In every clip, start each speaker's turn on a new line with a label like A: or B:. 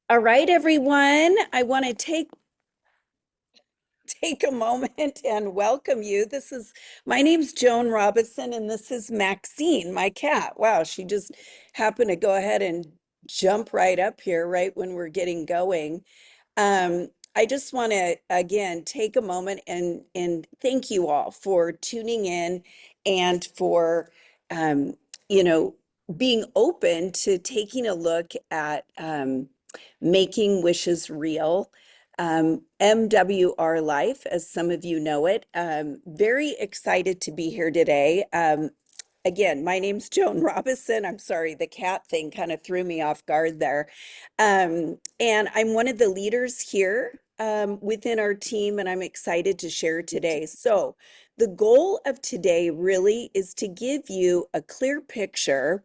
A: All right, everyone. I want to take a moment and welcome you. My name's Joan Robinson, and this is Maxine, my cat. Wow, she just happened to go ahead and jump right up here right when we're getting going. I just want to again take a moment and thank you all for tuning in and for um, you know being open to taking a look at making wishes real. MWR Life, as some of you know it. Very excited to be here today. Again, my name's Joan Robinson. I'm sorry, the cat thing kind of threw me off guard there. And I'm one of the leaders here within our team, and I'm excited to share today. So, the goal of today really is to give you a clear picture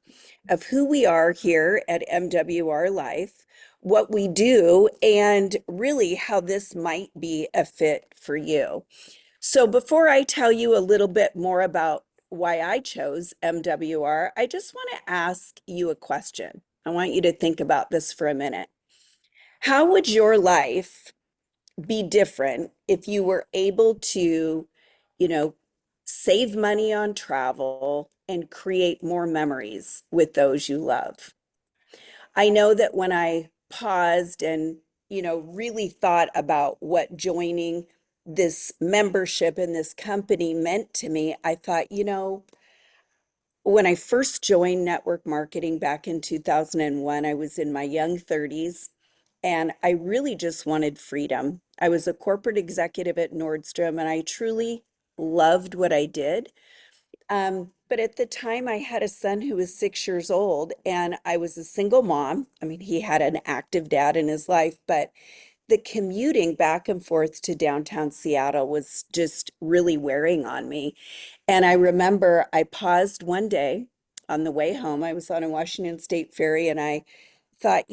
A: of who we are here at MWR Life, what we do, and really how this might be a fit for you. So before I tell you a little bit more about why I chose MWR, I just want to ask you a question. I want you to think about this for a minute. How would your life be different if you were able to, you know, save money on travel and create more memories with those you love? I know that when I paused and, really thought about what joining this membership in this company meant to me, I thought, when I first joined network marketing back in 2001, I was in my young 30s and I really just wanted freedom. I was a corporate executive at Nordstrom and I truly loved what I did. But at the time, I had a son who was 6 years old, and I was a single mom. I mean, he had an active dad in his life, but the commuting back and forth to downtown Seattle was just really wearing on me. And I remember I paused one day on the way home. I was on a Washington State ferry, and I thought,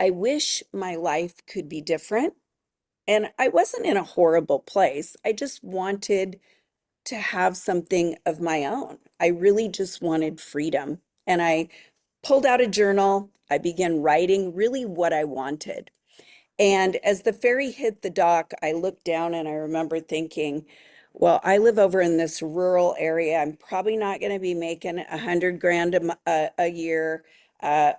A: I wish my life could be different. And I wasn't in a horrible place. I just wanted to have something of my own. I really just wanted freedom. And I pulled out a journal. I began writing really what I wanted. And as the ferry hit the dock, I looked down and I remember thinking, well, I live over in this rural area. I'm probably not going to be making 100 grand a year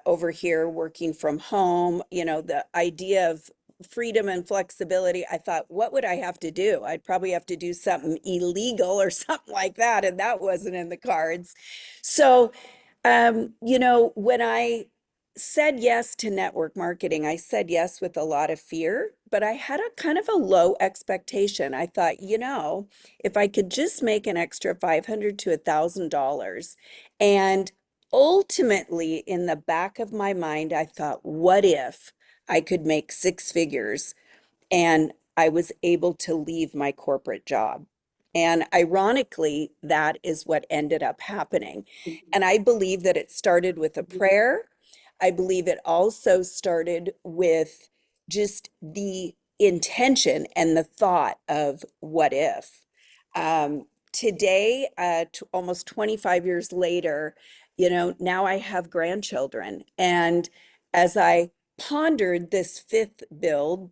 A: over here working from home. The idea of freedom and flexibility, I thought, what would I have to do? I'd probably have to do something illegal or something like that. And that wasn't in the cards. So, when I said yes to network marketing, I said yes with a lot of fear, but I had a kind of a low expectation. I thought, if I could just make an extra 500 to $1,000, and ultimately in the back of my mind, I thought, what if I could make six figures and I was able to leave my corporate job? And ironically, that is what ended up happening. And I believe that it started with a prayer. I believe it also started with just the intention and the thought of what if. Today, almost 25 years later, now I have grandchildren. And as I pondered this fifth build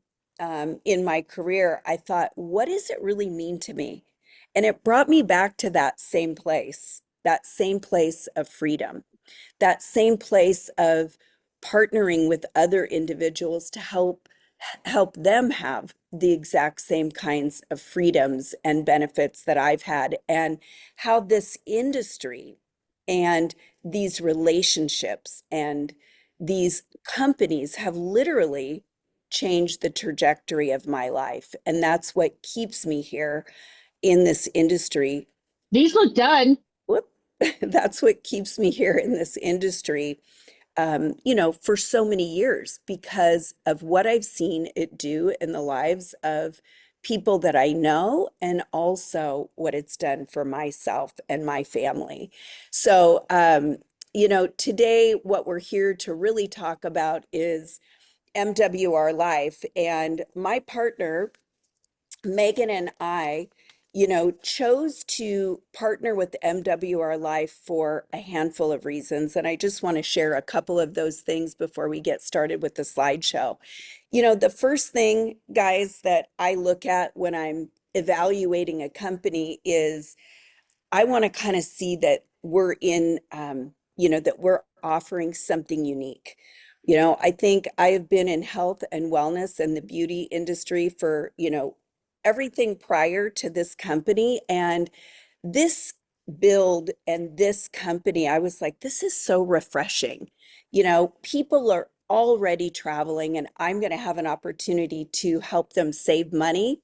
A: in my career, I thought, what does it really mean to me? And it brought me back to that same place of freedom, that same place of partnering with other individuals to help them have the exact same kinds of freedoms and benefits that I've had, and how this industry and these relationships and these companies have literally changed the trajectory of my life. And that's what keeps me here in this industry.
B: These look done.
A: Whoop. That's what keeps me here in this industry, for so many years because of what I've seen it do in the lives of people that I know and also what it's done for myself and my family. So, today what we're here to really talk about is MWR Life. And my partner, Megan, and I chose to partner with MWR Life for a handful of reasons. And I just want to share a couple of those things before we get started with the slideshow. The first thing, guys, that I look at when I'm evaluating a company is I want to kind of see that we're that we're offering something unique. I think I have been in health and wellness and the beauty industry for, everything prior to this company. And this build and this company, I was like, this is so refreshing. People are already traveling, and I'm going to have an opportunity to help them save money,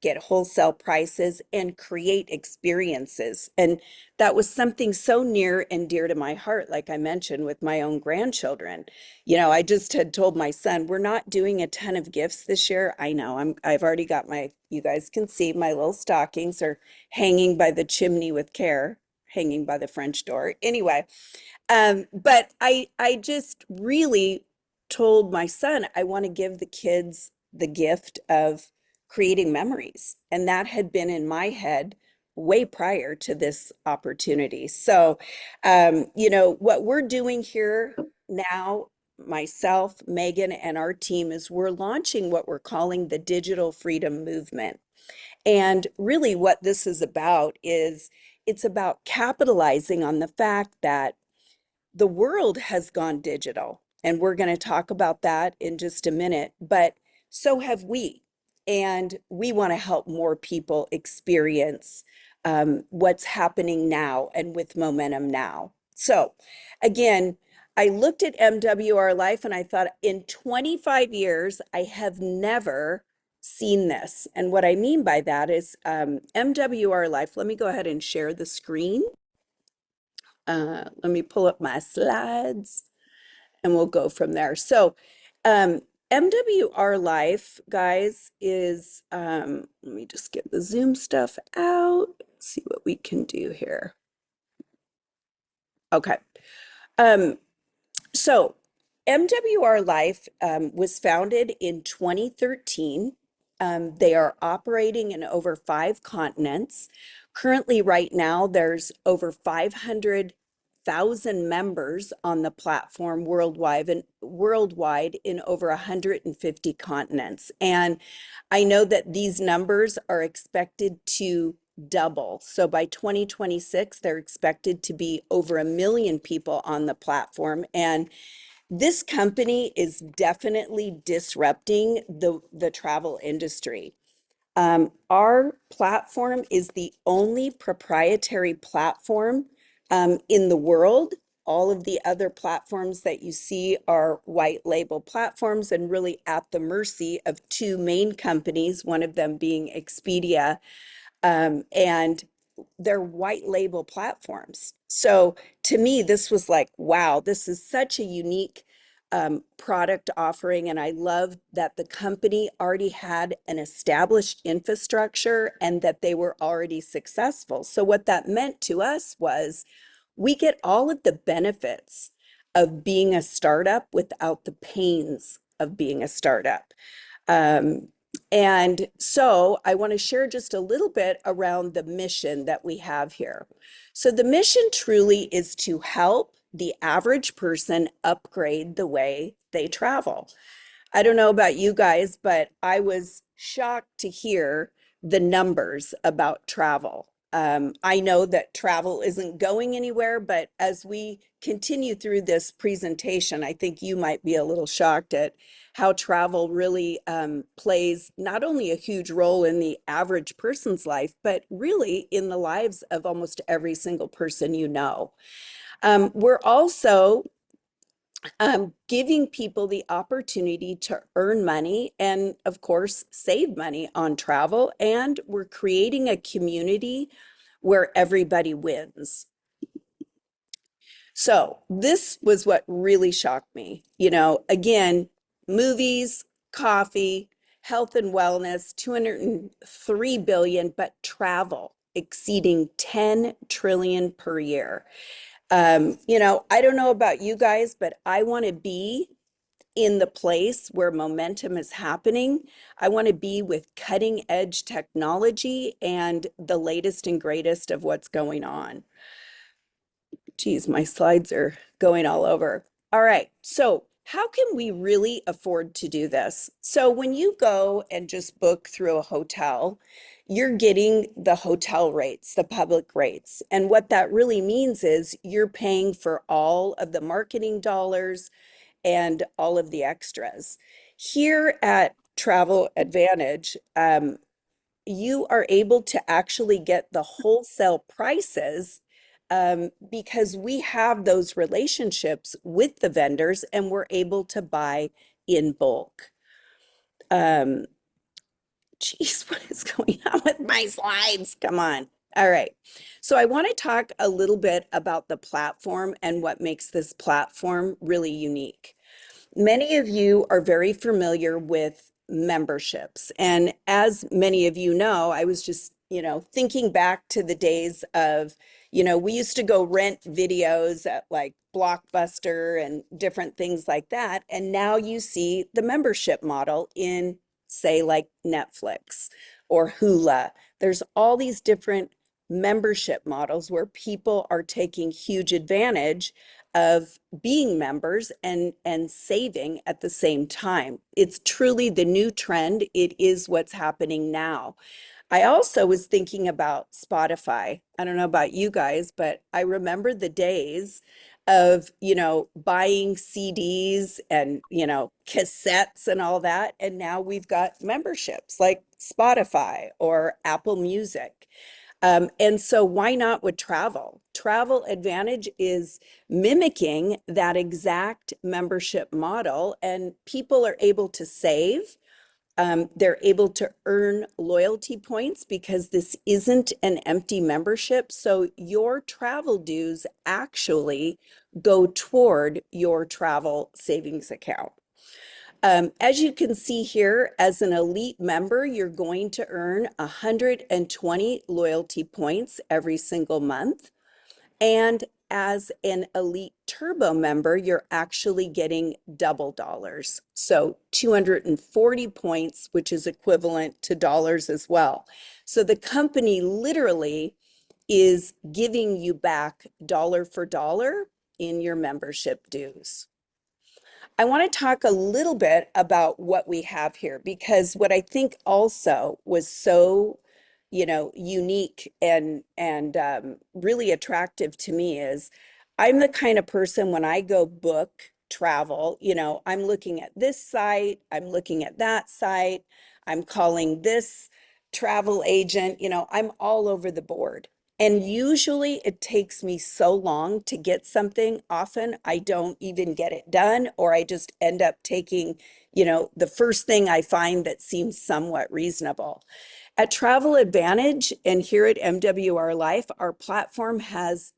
A: get wholesale prices, and create experiences. And that was something so near and dear to my heart, like I mentioned, with my own grandchildren. I just had told my son, we're not doing a ton of gifts this year. I know I've already got you guys can see my little stockings are hanging by the chimney with care, hanging by the French door. Anyway, but I just really told my son I want to give the kids the gift of creating memories. And that had been in my head way prior to this opportunity. So, what we're doing here now, myself, Megan, and our team, is we're launching what we're calling the Digital Freedom Movement. And really, what this is about is it's about capitalizing on the fact that the world has gone digital, and we're going to talk about that in just a minute, but so have we. And we want to help more people experience what's happening now and with momentum now. So, again, I looked at MWR Life and I thought, in 25 years, I have never seen this. And what I mean by that is MWR Life, let me go ahead and share the screen. Let me pull up my slides and we'll go from there. So, MWR Life, guys, is, let me just get the Zoom stuff out, see what we can do here. Okay. Um, so, MWR Life was founded in 2013. They are operating in over 5 continents. Currently, right now, there's over 500,000 members on the platform worldwide in over 150 continents. And I know that these numbers are expected to double. So by 2026, they're expected to be over 1 million people on the platform. And this company is definitely disrupting the travel industry. Our platform is the only proprietary platform in the world. All of the other platforms that you see are white label platforms and really at the mercy of two main companies, one of them being Expedia, and they're white label platforms. So to me, this was like, wow, this is such a unique product offering. And I love that the company already had an established infrastructure and that they were already successful. So what that meant to us was we get all of the benefits of being a startup without the pains of being a startup. Um, and so I want to share just a little bit around the mission that we have here. So the mission truly is to help the average person upgrade the way they travel. I don't know about you guys, but I was shocked to hear the numbers about travel. I know that travel isn't going anywhere, but as we continue through this presentation, I think you might be a little shocked at how travel really plays not only a huge role in the average person's life, but really in the lives of almost every single person you know. We're also giving people the opportunity to earn money and, of course, save money on travel. And we're creating a community where everybody wins. So this was what really shocked me. Again, movies, coffee, health and wellness, 203 billion, but travel exceeding 10 trillion per year. I don't know about you guys, but I want to be in the place where momentum is happening. I want to be with cutting edge technology and the latest and greatest of what's going on. Geez, my slides are going all over. All right, so how can we really afford to do this? So when you go and just book through a hotel, you're getting the hotel rates, the public rates. And what that really means is you're paying for all of the marketing dollars and all of the extras. Here at Travel Advantage, you are able to actually get the wholesale prices because we have those relationships with the vendors and we're able to buy in bulk. Um, Geez, what is going on with my slides? Come on. All right. So I want to talk a little bit about the platform and what makes this platform really unique. Many of you are very familiar with memberships. And as many of you know, I was just, thinking back to the days of, we used to go rent videos at like Blockbuster and different things like that. And now you see the membership model in, say, like Netflix or Hula. There's all these different membership models where people are taking huge advantage of being members and saving at the same time. It's truly the new trend. It is what's happening now. I also was thinking about Spotify. I don't know about you guys, but I remember the days of, buying CDs and, cassettes and all that. And now we've got memberships like Spotify or Apple Music. And so why not with travel? Travel Advantage is mimicking that exact membership model, and people are able to save. They're able to earn loyalty points because this isn't an empty membership. So your travel dues actually go toward your travel savings account. As you can see here, as an elite member, you're going to earn 120 loyalty points every single month. And as an elite turbo member, you're actually getting double dollars. So 240 points, which is equivalent to dollars as well. So the company literally is giving you back dollar for dollar in your membership dues. I want to talk a little bit about what we have here because what I think also was so, unique and really attractive to me is I'm the kind of person when I go book travel, I'm looking at this site, I'm looking at that site, I'm calling this travel agent, I'm all over the board. And usually it takes me so long to get something. Often I don't even get it done, or I just end up taking, the first thing I find that seems somewhat reasonable. At Travel Advantage and here at MWR Life, our platform has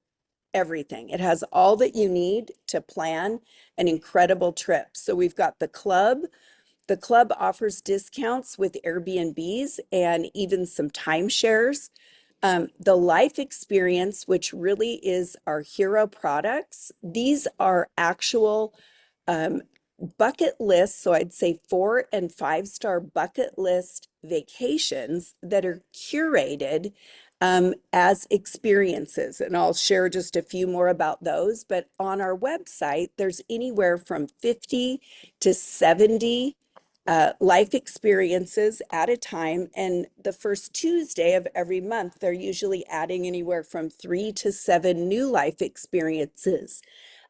A: everything. It has all that you need to plan an incredible trip. So we've got the club. The club offers discounts with Airbnbs and even some timeshares. The life experience, which really is our hero products, these are actual um, bucket lists. So I'd say 4 and 5-star bucket list vacations that are curated as experiences. And I'll share just a few more about those. But on our website, there's anywhere from 50 to 70 life experiences at a time. And the first Tuesday of every month, they're usually adding anywhere from 3 to 7 new life experiences,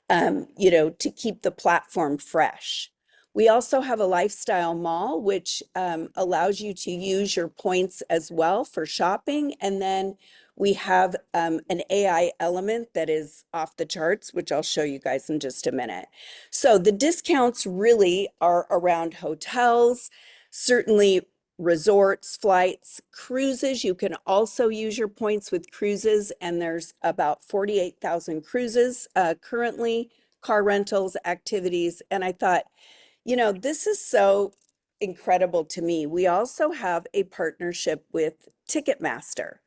A: to keep the platform fresh. We also have a lifestyle mall, which allows you to use your points as well for shopping. And then we have an AI element that is off the charts, which I'll show you guys in just a minute. So the discounts really are around hotels, certainly resorts, flights, cruises. You can also use your points with cruises, and there's about 48,000 cruises currently, car rentals, activities. And I thought, this is so incredible to me. We also have a partnership with Ticketmaster.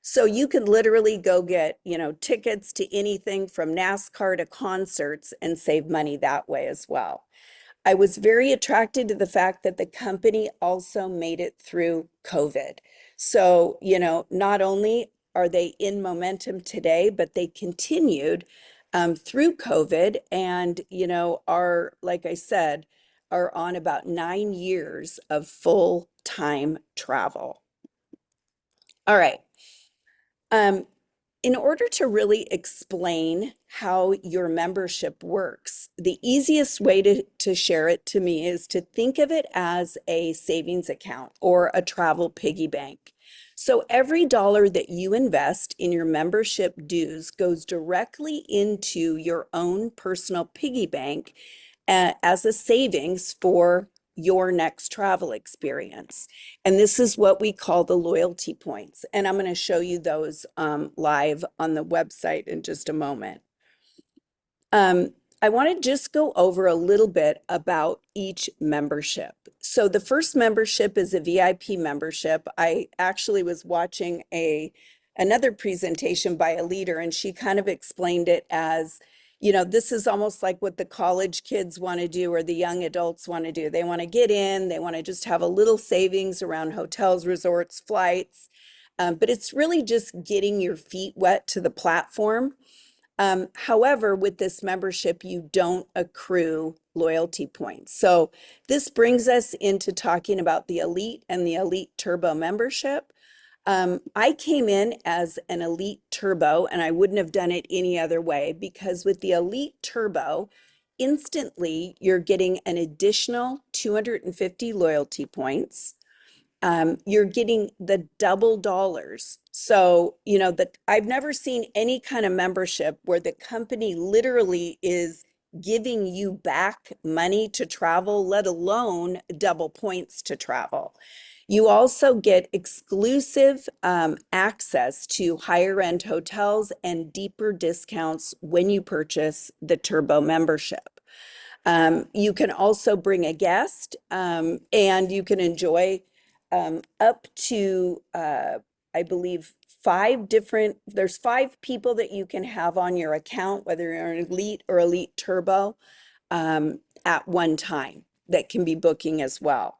A: So you can literally go get, tickets to anything from NASCAR to concerts and save money that way as well. I was very attracted to the fact that the company also made it through COVID. So, not only are they in momentum today, but they continued through COVID and, are, like I said, are on about 9 years of full-time travel. All right. Um, in order to really explain how your membership works, the easiest way to share it to me is to think of it as a savings account or a travel piggy bank. So every dollar that you invest in your membership dues goes directly into your own personal piggy bank as a savings for your next travel experience. And this is what we call the loyalty points. And I'm going to show you those live on the website in just a moment. I want to just go over a little bit about each membership. So the first membership is a VIP membership. I actually was watching another presentation by a leader, and she kind of explained it as, this is almost like what the college kids want to do or the young adults want to do. They want to get in, they want to just have a little savings around hotels, resorts, flights. But it's really just getting your feet wet to the platform. However, with this membership, you don't accrue loyalty points. So this brings us into talking about the Elite and the Elite Turbo membership. I came in as an Elite Turbo, and I wouldn't have done it any other way because with the Elite Turbo, instantly you're getting an additional 250 loyalty points. You're getting the double dollars. So, I've never seen any kind of membership where the company literally is giving you back money to travel, let alone double points to travel. You also get exclusive access to higher end hotels and deeper discounts when you purchase the Turbo membership. You can also bring a guest and you can enjoy up to, I believe, there's 5 people that you can have on your account, whether you're an Elite or Elite Turbo, at one time that can be booking as well.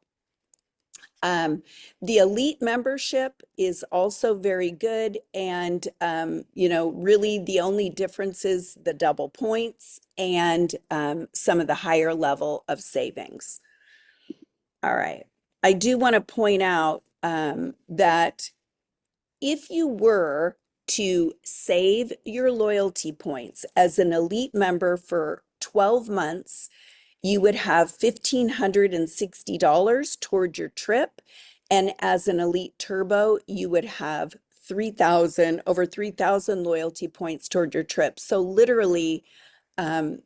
A: The Elite membership is also very good. And, really the only difference is the double points and some of the higher level of savings. All right. I do want to point out that if you were to save your loyalty points as an Elite member for 12 months, you would have $1,560 toward your trip. And as an Elite Turbo, you would have over 3,000 loyalty points toward your trip. So literally,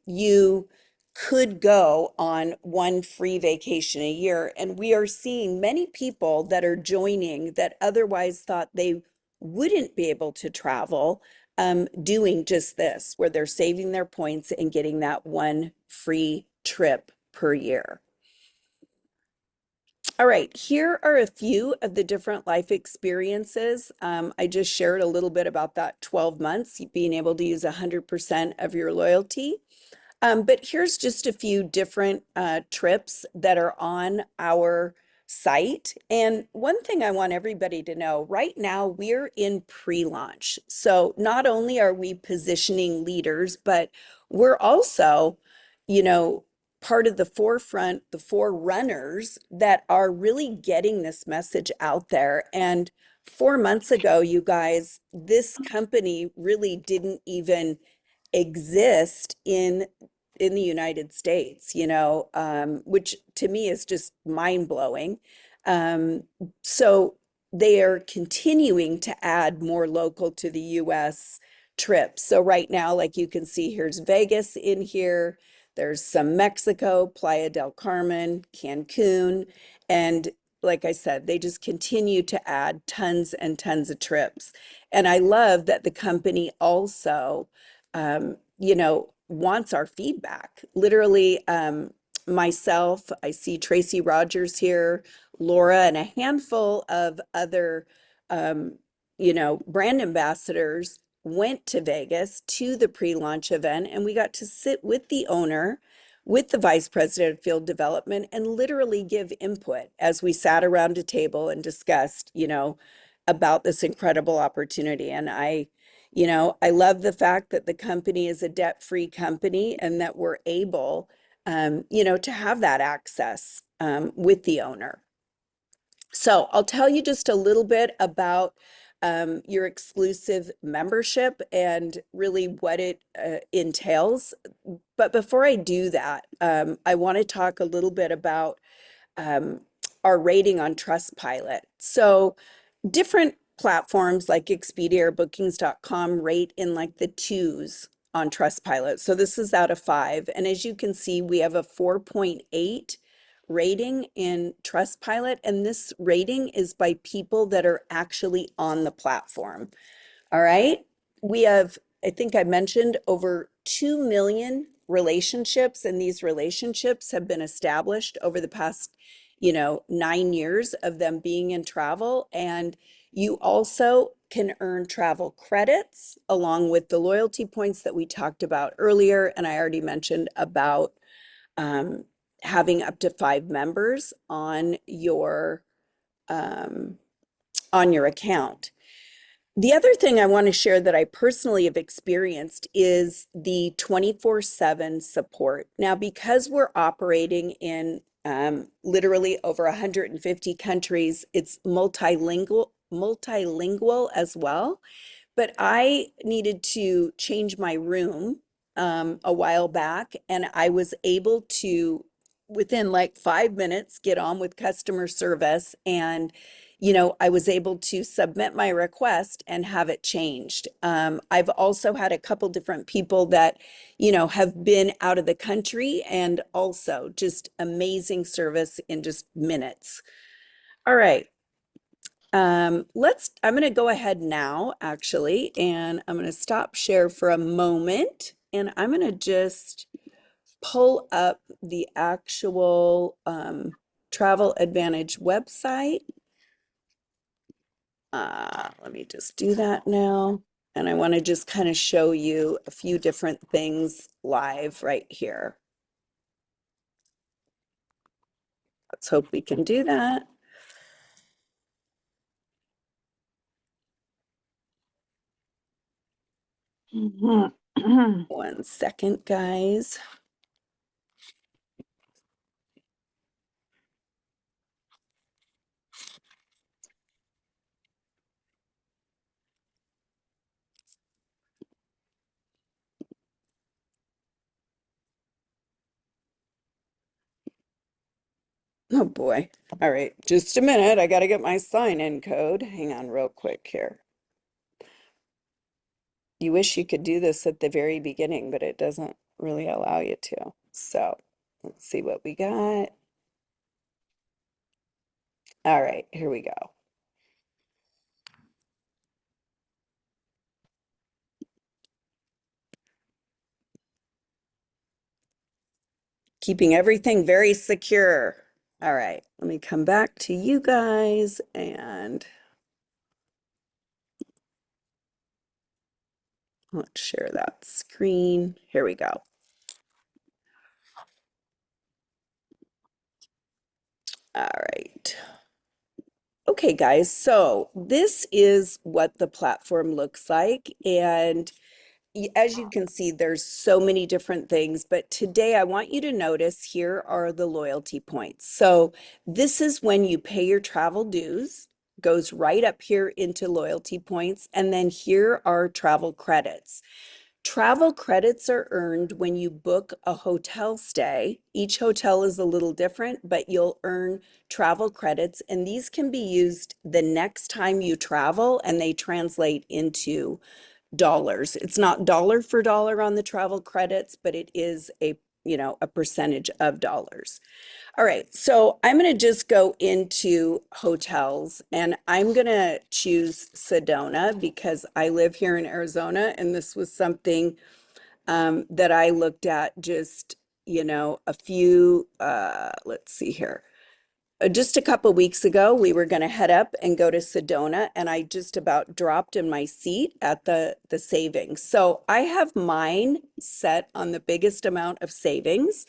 A: you could go on one free vacation a year. And we are seeing many people that are joining that otherwise thought they wouldn't be able to travel, doing just this, where they're saving their points and getting that one free trip per year. All right, here are a few of the different life experiences. I just shared a little bit about that 12 months, being able to use 100% of your loyalty. But here's just a few different trips that are on our site. And one thing I want everybody to know, right now we're in pre-launch. So not only are we positioning leaders, but we're also, part of the forefront, the forerunners that are really getting this message out there. And 4 months ago, you guys, this company really didn't even exist in the United States, which to me is just mind blowing. Um, so they are continuing to add more local to the US trips. So right now, like you can see, here's Vegas in here. There's some Mexico, Playa del Carmen, Cancun, and like I said, they just continue to add tons and tons of trips. And I love that the company also wants our feedback. Literally, myself, I see Tracy Rogers here, Laura, and a handful of other, brand ambassadors went to Vegas to the pre-launch event, and we got to sit with the owner, with the vice president of field development and literally give input as we sat around a table and discussed, about this incredible opportunity. And I love the fact that the company is a debt-free company and that we're able, to have that access with the owner. So I'll tell you just a little bit about your exclusive membership and really what it entails. But before I do that, I want to talk a little bit about um, our rating on Trustpilot. So different platforms like Expedia or Bookings.com rate in like the twos on Trustpilot. So this is out of five. And as you can see, we have a 4.8 rating in Trustpilot. And this rating is by people that are actually on the platform. All right. We have, I think I mentioned, over 2 million relationships, and these relationships have been established over the past, 9 years of them being in travel. And you also can earn travel credits along with the loyalty points that we talked about earlier. And I already mentioned about um, having up to 5 members um, on your account. The other thing I want to share that I personally have experienced is the 24/7 support. Now, because we're operating in literally over 150 countries, it's multilingual as well. But I needed to change my room a while back, and I was able to, within like 5 minutes, get on with customer service. And, I was able to submit my request and have it changed. I've also had a couple different people that, have been out of the country and also just amazing service in just minutes. All right. I'm going to go ahead now, actually, and I'm going to stop share for a moment, and I'm going to just pull up the actual Travel Advantage website. Let me just do that now. And I want to just kind of show you a few different things live right here. Let's hope we can do that. One second, guys. Oh boy. All right, just a minute. I got to get my sign-in code. Hang on real quick here. You wish you could do this at the very beginning, but it doesn't really allow you to. So let's see what we got. All right, here we go. Keeping everything very secure. All right, let me come back to you guys and let's share that screen. Here we go. All right. Okay, guys, so this is what the platform looks like. And as you can see, there's so many different things, but today I want you to notice here are the loyalty points. So this is when you pay your travel dues, goes right up here into loyalty points, and then here are travel credits. Travel credits are earned when you book a hotel stay. Each hotel is a little different, but you'll earn travel credits, and these can be used the next time you travel, and they translate into dollars. It's not dollar for dollar on the travel credits, but it is a percentage of dollars. All right, so I'm going to just go into hotels and I'm going to choose Sedona because I live here in Arizona and this was something that I looked at just, a few, let's see here. Just a couple weeks ago, we were going to head up and go to Sedona, and I just about dropped in my seat at the savings. So I have mine set on the biggest amount of savings.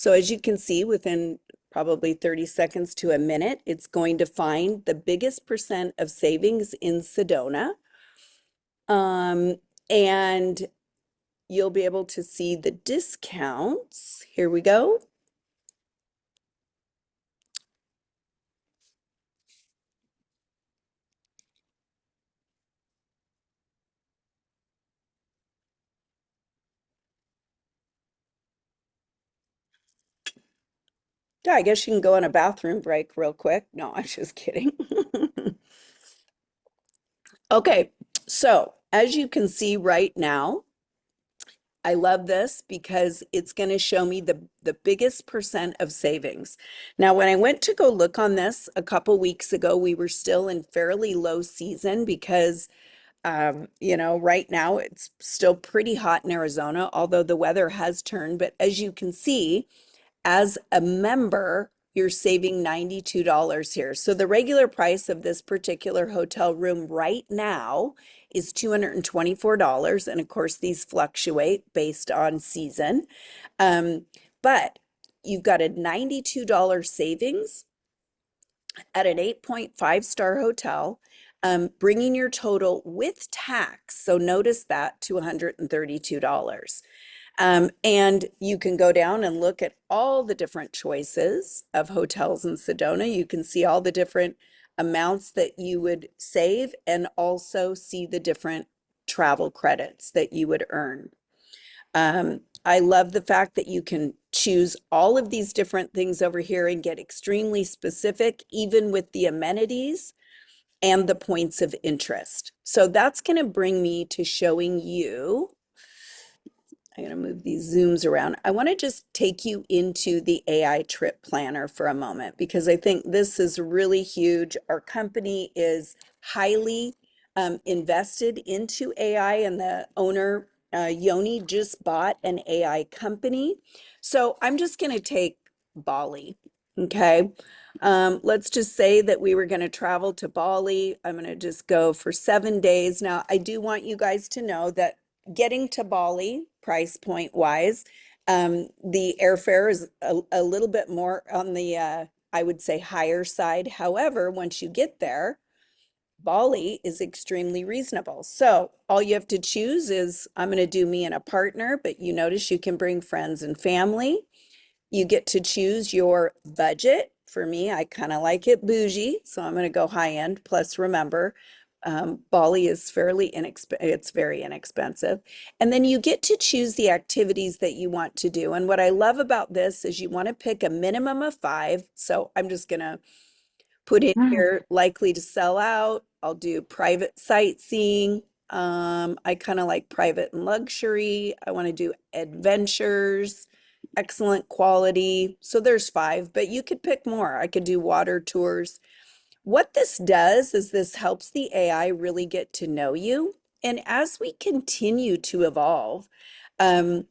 A: So as you can see, within probably 30 seconds to a minute, it's going to find the biggest percent of savings in Sedona. Um, and you'll be able to see the discounts. Here we go. Yeah, I guess you can go on a bathroom break real quick. No, I'm just kidding. Okay, so as you can see right now, I love this because it's going to show me the biggest percent of savings. Now, when I went to go look on this a couple weeks ago, we were still in fairly low season because right now it's still pretty hot in Arizona, although the weather has turned. But as you can see, as a member, you're saving $92 here. So the regular price of this particular hotel room right now is $224. And of course, these fluctuate based on season. But you've got a $92 savings at an 8.5-star hotel, bringing your total with tax. So notice that to $132. And you can go down and look at all the different choices of hotels in Sedona. You can see all the different amounts that you would save and also see the different travel credits that you would earn. I love the fact that you can choose all of these different things over here and get extremely specific, even with the amenities and the points of interest. So that's going to bring me to showing you. I'm going to move these zooms around. I want to just take you into the AI trip planner for a moment because I think this is really huge. Our company is highly invested into AI, and the owner, Yoni, just bought an AI company. So I'm just going to take Bali. Okay. Let's just say that we were going to travel to Bali. I'm going to just go for 7 days. Now, I do want you guys to know that getting to Bali, price point wise, the airfare is a little bit more on the, I would say, higher side. However, once you get there, Bali is extremely reasonable. So all you have to choose is I'm going to do me and a partner, but you notice you can bring friends and family. You get to choose your budget. For me, I kind of like it bougie, so I'm going to go high end. Plus, remember, Bali is it's very inexpensive. And then you get to choose the activities that you want to do. And what I love about this is you want to pick a minimum of 5. So I'm just going to put in here likely to sell out. I'll do private sightseeing. I kind of like private and luxury. I want to do adventures, excellent quality. So there's 5, but you could pick more. I could do water tours. What this does is this helps the AI really get to know you. And as we continue to evolve, um,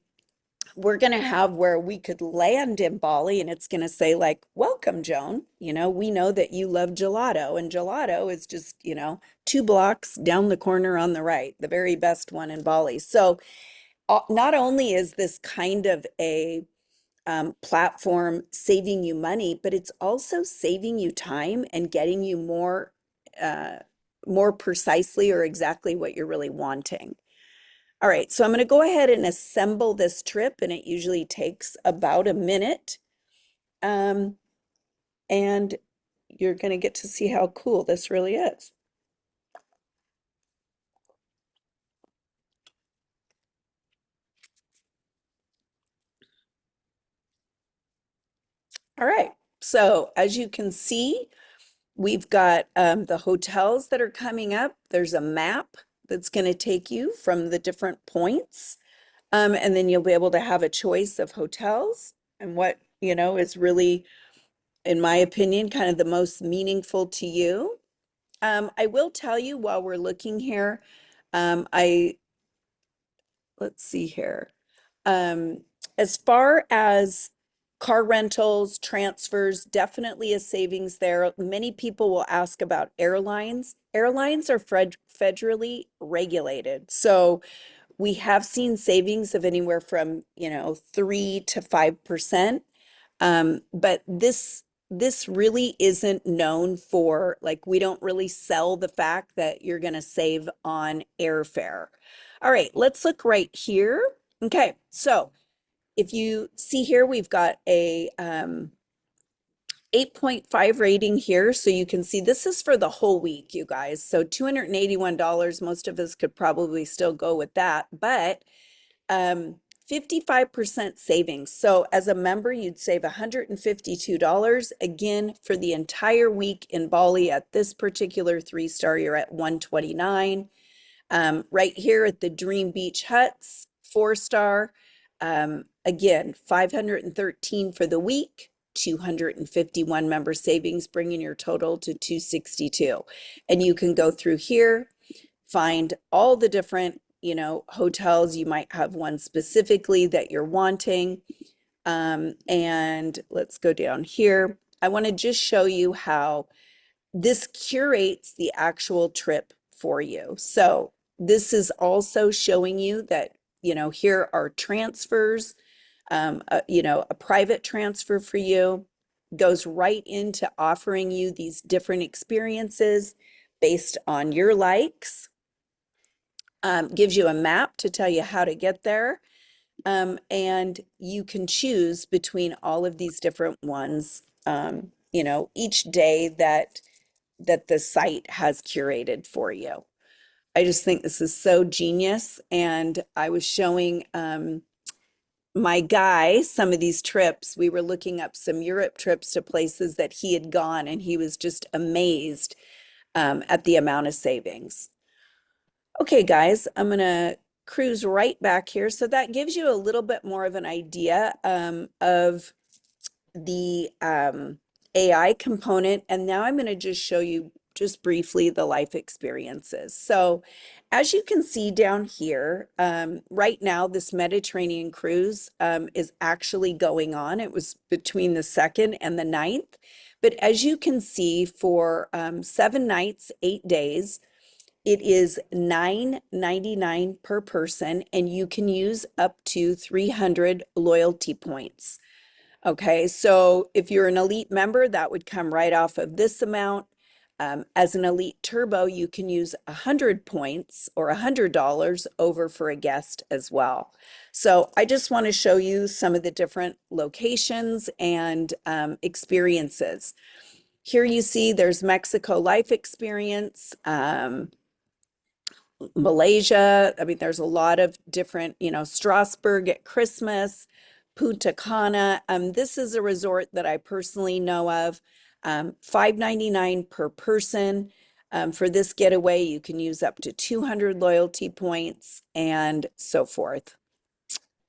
A: we're going to have where we could land in Bali and it's going to say like, welcome, Joan. We know that you love gelato, and gelato is just, 2 blocks down the corner on the right, the very best one in Bali. So not only is this kind of a platform saving you money, but it's also saving you time and getting you uh, more precisely or exactly what you're really wanting. All right, so I'm going to go ahead and assemble this trip, and it usually takes about a minute. Um, and you're going to get to see how cool this really is. All right, so as you can see, we've got the hotels that are coming up. There's a map that's going to take you from the different points. And then you'll be able to have a choice of hotels and what, is really, in my opinion, kind of the most meaningful to you. I will tell you while we're looking here, I let's see here. Um, as far as car rentals, transfers, definitely a savings there. Many people will ask about airlines. Airlines are federally regulated. So we have seen savings of anywhere from, 3 to 5%. But this really isn't known for, like, we don't really sell the fact that you're going to save on airfare. All right, let's look right here. Okay, so if you see here, we've got a 8.5 rating here. So you can see this is for the whole week, you guys. So $281, most of us could probably still go with that, but 55% savings. So as a member, you'd save $152. Again, for the entire week in Bali at this particular 3-star, you're at 129. Right here at the Dream Beach Huts, 4-star, again, 513 for the week, 251 member savings, bringing your total to 262. And you can go through here, find all the different, hotels. You might have one specifically that you're wanting. And let's go down here. I want to just show you how this curates the actual trip for you. So this is also showing you that, here are transfers, a private transfer for you goes right into offering you these different experiences based on your likes, gives you a map to tell you how to get there. And you can choose between all of these different ones, each day that the site has curated for you. I just think this is so genius. And I was showing my guy some of these trips. We were looking up some Europe trips to places that he had gone, and he was just amazed at the amount of savings. Okay, guys, I'm going to cruise right back here. So that gives you a little bit more of an idea of the AI component. And now I'm going to just show you just briefly the life experiences. So as you can see down here, right now, this Mediterranean cruise is actually going on. It was between the 2nd and the 9th. But as you can see, for 7 nights, 8 days, it is $9.99 per person, and you can use up to 300 loyalty points. Okay, so if you're an elite member, that would come right off of this amount. As an elite turbo, you can use 100 points or $100 over for a guest as well. So I just want to show you some of the different locations and experiences. Here you see there's Mexico Life Experience, Malaysia. I mean, there's a lot of different, Strasbourg at Christmas, Punta Cana. This is a resort that I personally know of. $5.99 per person. For this getaway, you can use up to 200 loyalty points and so forth.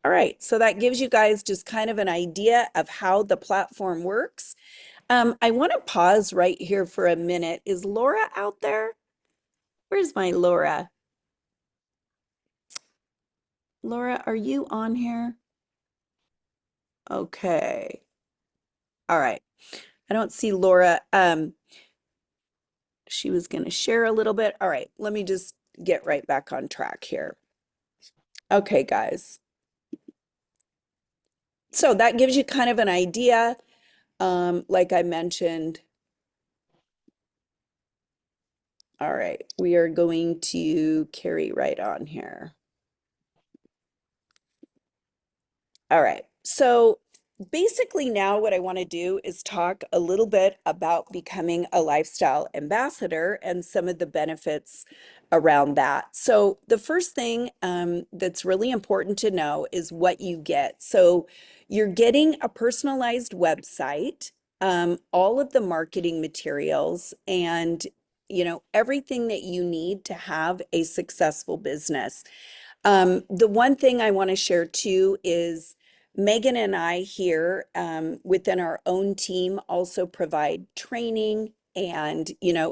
A: All right, so that gives you guys just kind of an idea of how the platform works. I want to pause right here for a minute. Is Laura out there? Where's my Laura? Laura, are you on here? Okay. All right. I don't see Laura. She was going to share a little bit. All right. Let me just get right back on track here. Okay, guys. So that gives you kind of an idea. Like I mentioned. All right. We are going to carry right on here. All right. So basically now what I want to do is talk a little bit about becoming a lifestyle ambassador and some of the benefits around that. So the first thing that's really important to know is what you get. So you're getting a personalized website, all of the marketing materials, and everything that you need to have a successful business. The one thing I want to share too is Megan and I here within our own team also provide training and,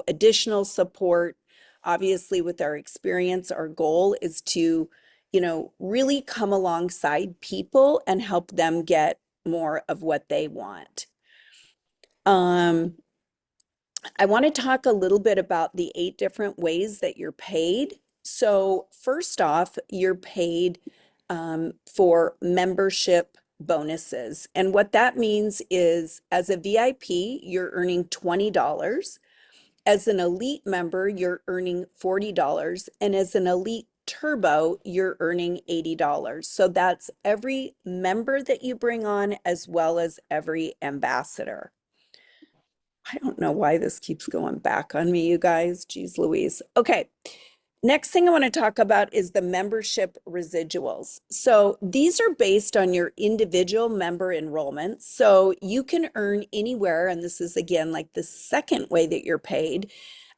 A: additional support. Obviously, with our experience, our goal is to, really come alongside people and help them get more of what they want. Um, I want to talk a little bit about the 8 different ways that you're paid. So first off, you're paid for membership bonuses. And what that means is as a VIP, you're earning $20. As an elite member, you're earning $40. And as an elite turbo, you're earning $80. So that's every member that you bring on, as well as every ambassador. I don't know why this keeps going back on me, you guys. Geez Louise. Okay. Next thing I want to talk about is the membership residuals. So these are based on your individual member enrollment. So you can earn anywhere, and this is again like the second way that you're paid.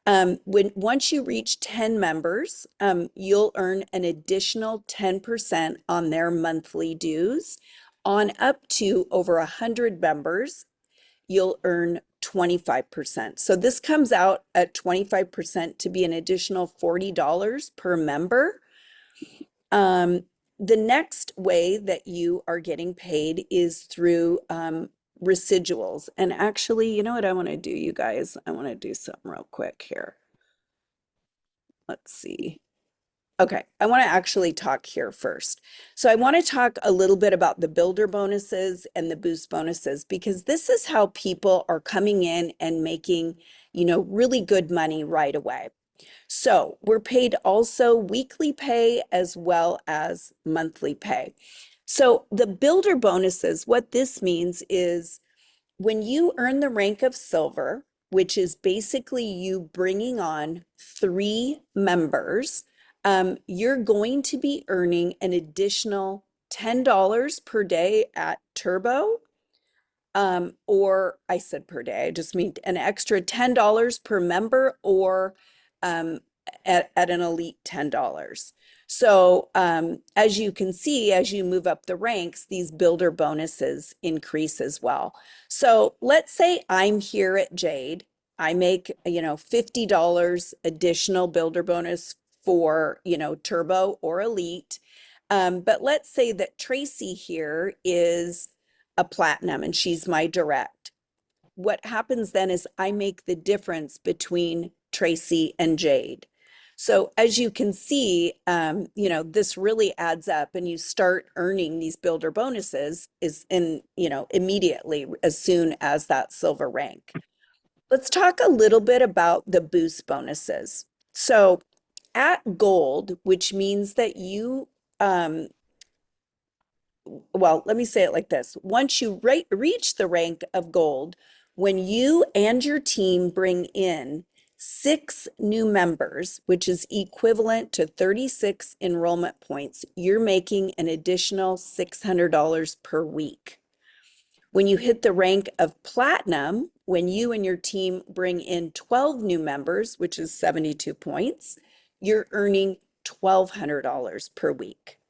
A: Once you reach 10 members, you'll earn an additional 10% on their monthly dues. On up to over 100 members, you'll earn 25%. So this comes out at 25% to be an additional $40 per member. The next way that you are getting paid is through residuals. And actually, you know what I want to do, you guys? I want to do something real quick here. Let's see. Okay, I want to actually talk here first. So I want to talk a little bit about the builder bonuses and the boost bonuses, because this is how people are coming in and making, really good money right away. So we're paid also weekly pay as well as monthly pay. So the builder bonuses, what this means is when you earn the rank of silver, which is basically you bringing on 3 members, you're going to be earning an additional $10 per day at Turbo, or I said per day, I just mean an extra $10 per member, or at an elite $10. So as you can see, as you move up the ranks, these builder bonuses increase as well. So let's say I'm here at Jade. I make, $50 additional builder bonus for, Turbo or Elite. But let's say that Tracy here is a platinum and she's my direct. What happens then is I make the difference between Tracy and Jade. So as you can see, this really adds up, and you start earning these builder bonuses immediately as soon as that silver rank. Let's talk a little bit about the boost bonuses. So at gold, which means that well, let me say it like this. Once you reach the rank of gold, when you and your team bring in 6 new members, which is equivalent to 36 enrollment points, you're making an additional $600 per week. When you hit the rank of platinum, when you and your team bring in 12 new members, which is 72 points, you're earning $1,200 per week.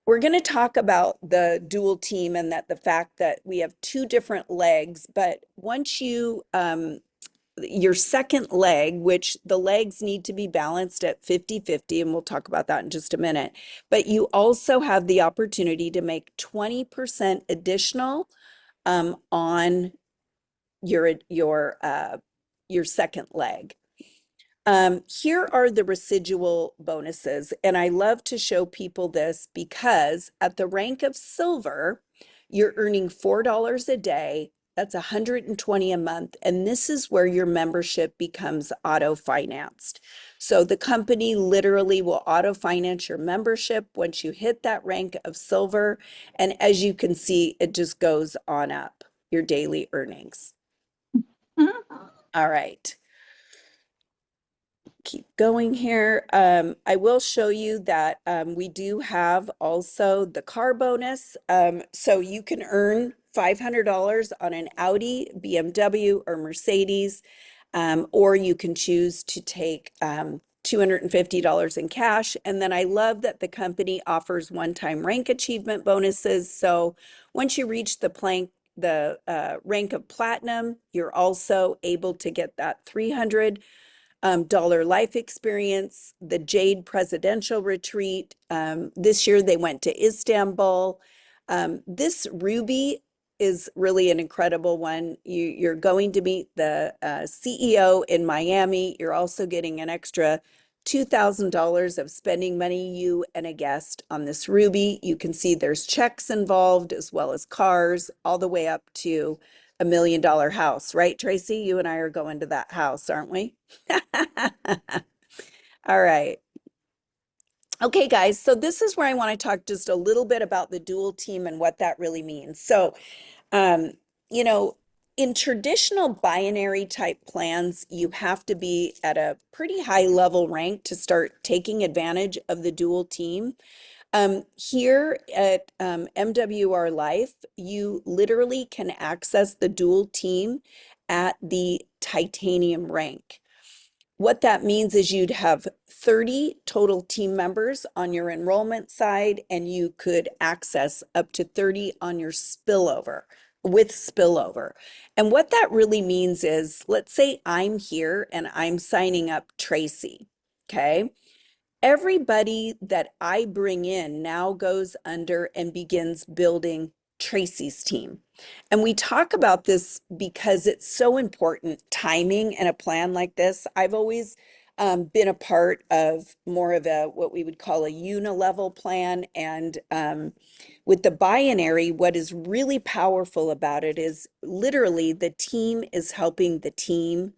A: We're going to talk about the dual team and that the fact that we have 2 different legs, but once your second leg, which the legs need to be balanced at 50-50, and we'll talk about that in just a minute, but you also have the opportunity to make 20% additional on your second leg. Here are the residual bonuses, and I love to show people this because at the rank of silver, you're earning $4 a day. That's $120 a month, and this is where your membership becomes auto-financed. So the company literally will auto-finance your membership once you hit that rank of silver, and as you can see, it just goes on up, your daily earnings. All right. Keep going here. I will show you that we do have also the car bonus. So you can earn $500 on an Audi, BMW, or Mercedes, or you can choose to take $250 in cash. And then I love that the company offers one-time rank achievement bonuses. So once you reach the rank of platinum, you're also able to get that $300 life experience, the Jade Presidential Retreat. This year they went to Istanbul. This Ruby is really an incredible one. You're going to meet the CEO in Miami. You're also getting an extra $2,000 of spending money, you and a guest on this Ruby. You can see there's checks involved as well as cars, all the way up to $1 million house, right, Tracy? You and I are going to that house, aren't we? All right. Okay, guys, so this is where I want to talk just a little bit about the dual team and what that really means. So, um, you know, in traditional binary type plans, you have to be at a pretty high level rank to start taking advantage of the dual team. Here at MWR Life, you literally can access the dual team at the titanium rank. What that means is you'd have 30 total team members on your enrollment side, and you could access up to 30 on your spillover with spillover. And what that really means is, let's say I'm here and I'm signing up Tracy, okay? Everybody that I bring in now goes under and begins building Tracy's team. And we talk about this because it's so important, timing in a plan like this. I've always been a part of more of a what we would call a unilevel plan. And with the binary, what is really powerful about it is literally the team is helping the team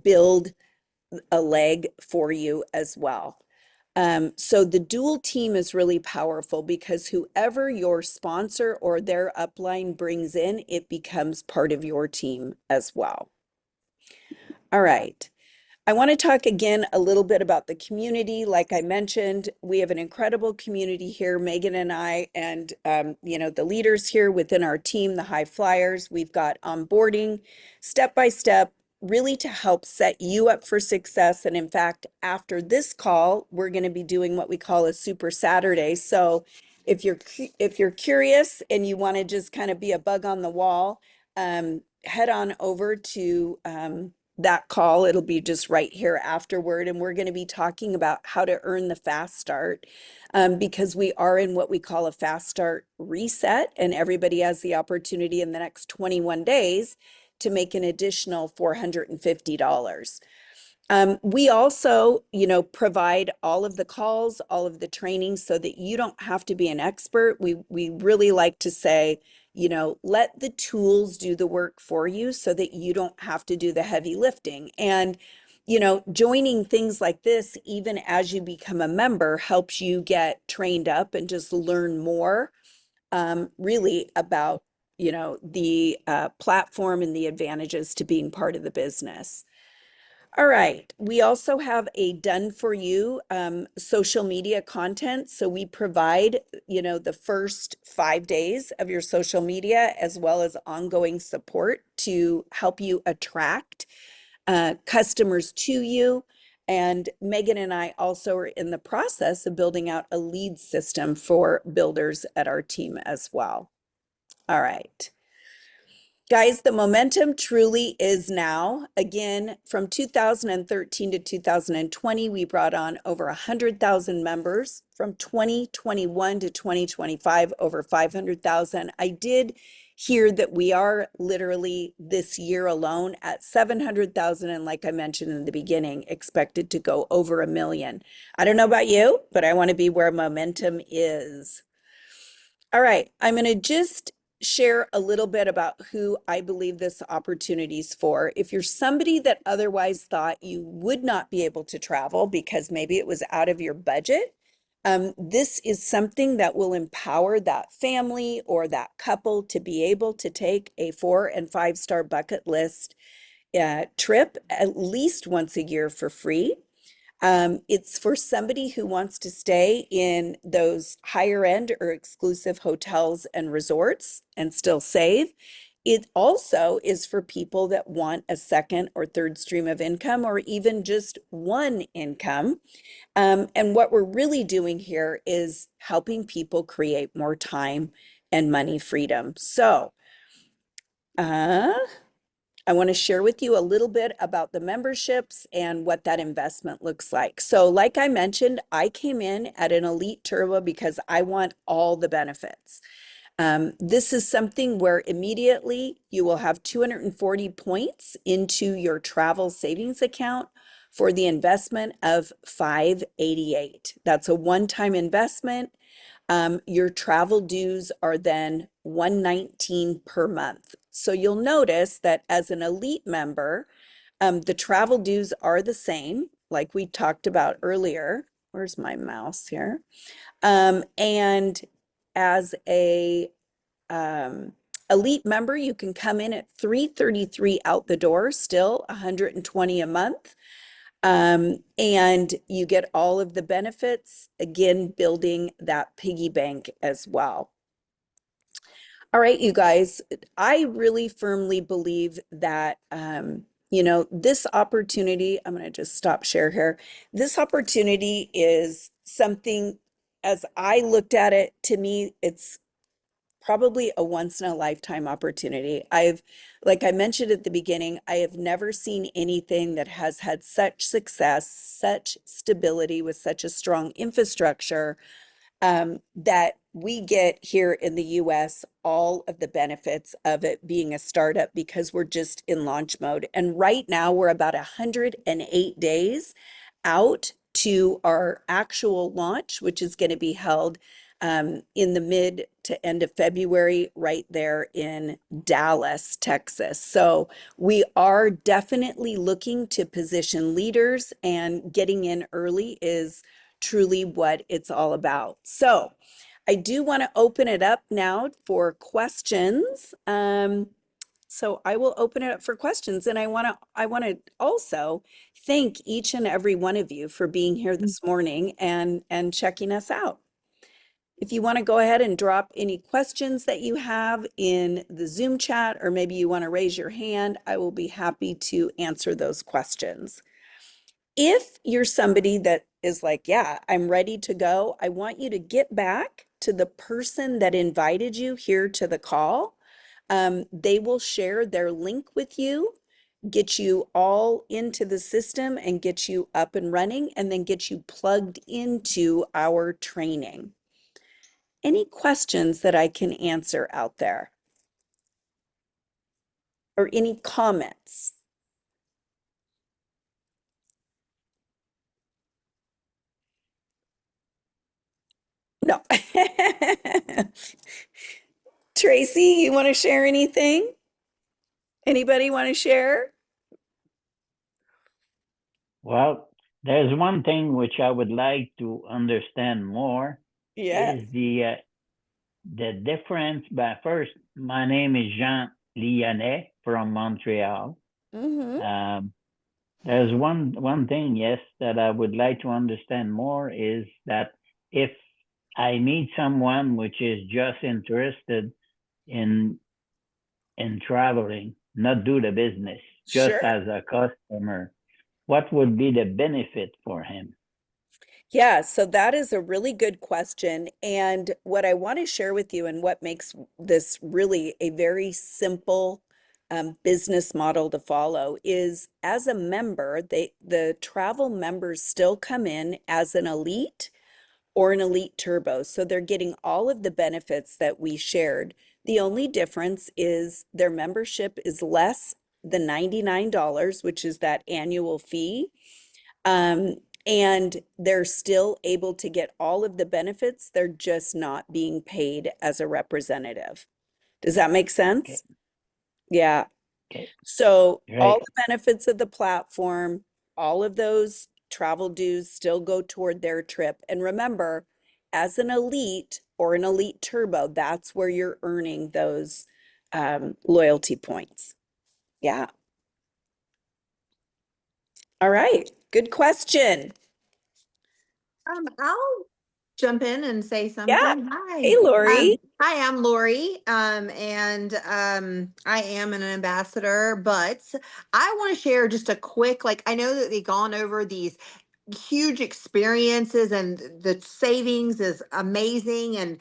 A: build a leg for you as well. So the dual team is really powerful because whoever your sponsor or their upline brings in, it becomes part of your team as well. All right. I want to talk again a little bit about the community. Like I mentioned, we have an incredible community here, Megan and I, and the leaders here within our team, the high flyers. We've got onboarding step by step, really to help set you up for success. And in fact, after this call, we're going to be doing what we call a Super Saturday. So if you're curious and you want to just kind of be a bug on the wall, head on over to that call. It'll be just right here afterward. And we're going to be talking about how to earn the fast start because we are in what we call a fast start reset. And everybody has the opportunity in the next 21 days to make an additional $450. We also, provide all of the calls, all of the training so that you don't have to be an expert. We really like to say, let the tools do the work for you so that you don't have to do the heavy lifting. And, joining things like this, even as you become a member, helps you get trained up and just learn more, really about, the platform and the advantages to being part of the business. All right. We also have a done for you social media content. So we provide, the first 5 days of your social media as well as ongoing support to help you attract customers to you. And Megan and I also are in the process of building out a lead system for builders at our team as well. All right. Guys, the momentum truly is now. Again, from 2013 to 2020, we brought on over 100,000 members. From 2021 to 2025, over 500,000. I did hear that we are literally this year alone at 700,000. And like I mentioned in the beginning, expected to go over 1 million. I don't know about you, but I want to be where momentum is. All right, I'm going to just share a little bit about who I believe this opportunity is for. If you're somebody that otherwise thought you would not be able to travel because maybe it was out of your budget, this is something that will empower that family or that couple to be able to take a 4- and 5-star bucket list trip at least once a year for free. It's for somebody who wants to stay in those higher end or exclusive hotels and resorts and still save. It also is for people that want a second or third stream of income or even just one income. And what we're really doing here is helping people create more time and money freedom. So, I want to share with you a little bit about the memberships and what that investment looks like. So like I mentioned, I came in at an elite turbo because I want all the benefits. This is something where immediately you will have 240 points into your travel savings account for the investment of 588. That's a one-time investment. Your travel dues are then 119 per month. So you'll notice that as an elite member, the travel dues are the same, like we talked about earlier. Where's my mouse here? And as a um, elite member, you can come in at 333 out the door, still 120 a month. And you get all of the benefits, again, building that piggy bank as well. All right, you guys, I really firmly believe that, this opportunity, I'm going to just stop share here. This opportunity is something, as I looked at it, to me, it's probably a once in a lifetime opportunity. Like I mentioned at the beginning, I have never seen anything that has had such success, such stability with such a strong infrastructure, that we get here in the US all of the benefits of it being a startup because we're just in launch mode. And right now we're about 108 days out to our actual launch, which is going to be held in the mid to end of February, right there in Dallas, Texas. So we are definitely looking to position leaders, and getting in early is truly what it's all about. So I do want to open it up now for questions. So I will open it up for questions, and I want to also thank each and every one of you for being here this morning and checking us out. If you want to go ahead and drop any questions that you have in the Zoom chat, or maybe you want to raise your hand, I will be happy to answer those questions. If you're somebody that is like, yeah, I'm ready to go, I want you to get back to the person that invited you here to the call. They will share their link with you, get you all into the system and get you up and running, and then get you plugged into our training. Any questions that I can answer out there? Or any comments? No. Tracy, you want to share anything? Anybody want to share?
B: Well, there's one thing which I would like to understand more
A: Yes.
B: is the difference. But first, my name is Jean Lyonnais from Montreal.
A: Mm-hmm.
B: Um, there's one thing, yes, that I would like to understand more is that if I meet someone which is just interested in traveling, not do the business, just
A: Sure.
B: as a customer, what would be the benefit for him?
A: Yeah, so that is a really good question. And what I want to share with you, and what makes this really a very simple business model to follow, is as a member, the travel members still come in as an elite or an elite turbo. So they're getting all of the benefits that we shared. The only difference is their membership is less than $99, which is that annual fee. Um, and they're still able to get all of the benefits. They're just not being paid as a representative. Does that make
B: Okay,
A: sense? Yeah.
B: okay,
A: So all
B: great.
A: the benefits of the platform, all of those travel dues still go toward their trip. And remember, as an elite or an elite turbo, that's where you're earning those loyalty points. Yeah. All right. Good question.
C: I'll jump in and say
A: Yeah.
C: something.
A: Hey,
C: Hi.
A: Lori.
C: Hi, I'm Lori. And I am an ambassador, but I want to share just a quick, like, I know that they've gone over these huge experiences and the savings is amazing. And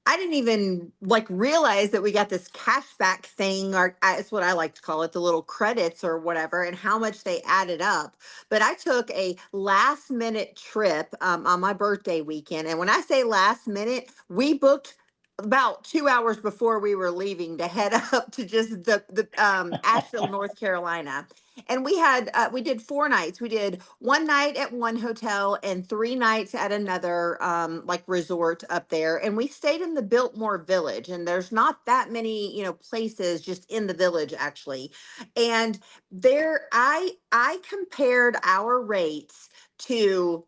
C: I didn't even like realize that we got this cashback thing, or it's what I like to call it, the little credits or whatever, and how much they added up. But I took a last minute trip on my birthday weekend. And when I say last minute, we booked about 2 hours before we were leaving to head up to just the Asheville, North Carolina. And we did 4 nights. We did one night at one hotel and 3 nights at another like resort up there. And we stayed in the Biltmore Village. And there's not that many, places just in the village actually. And there I compared our rates to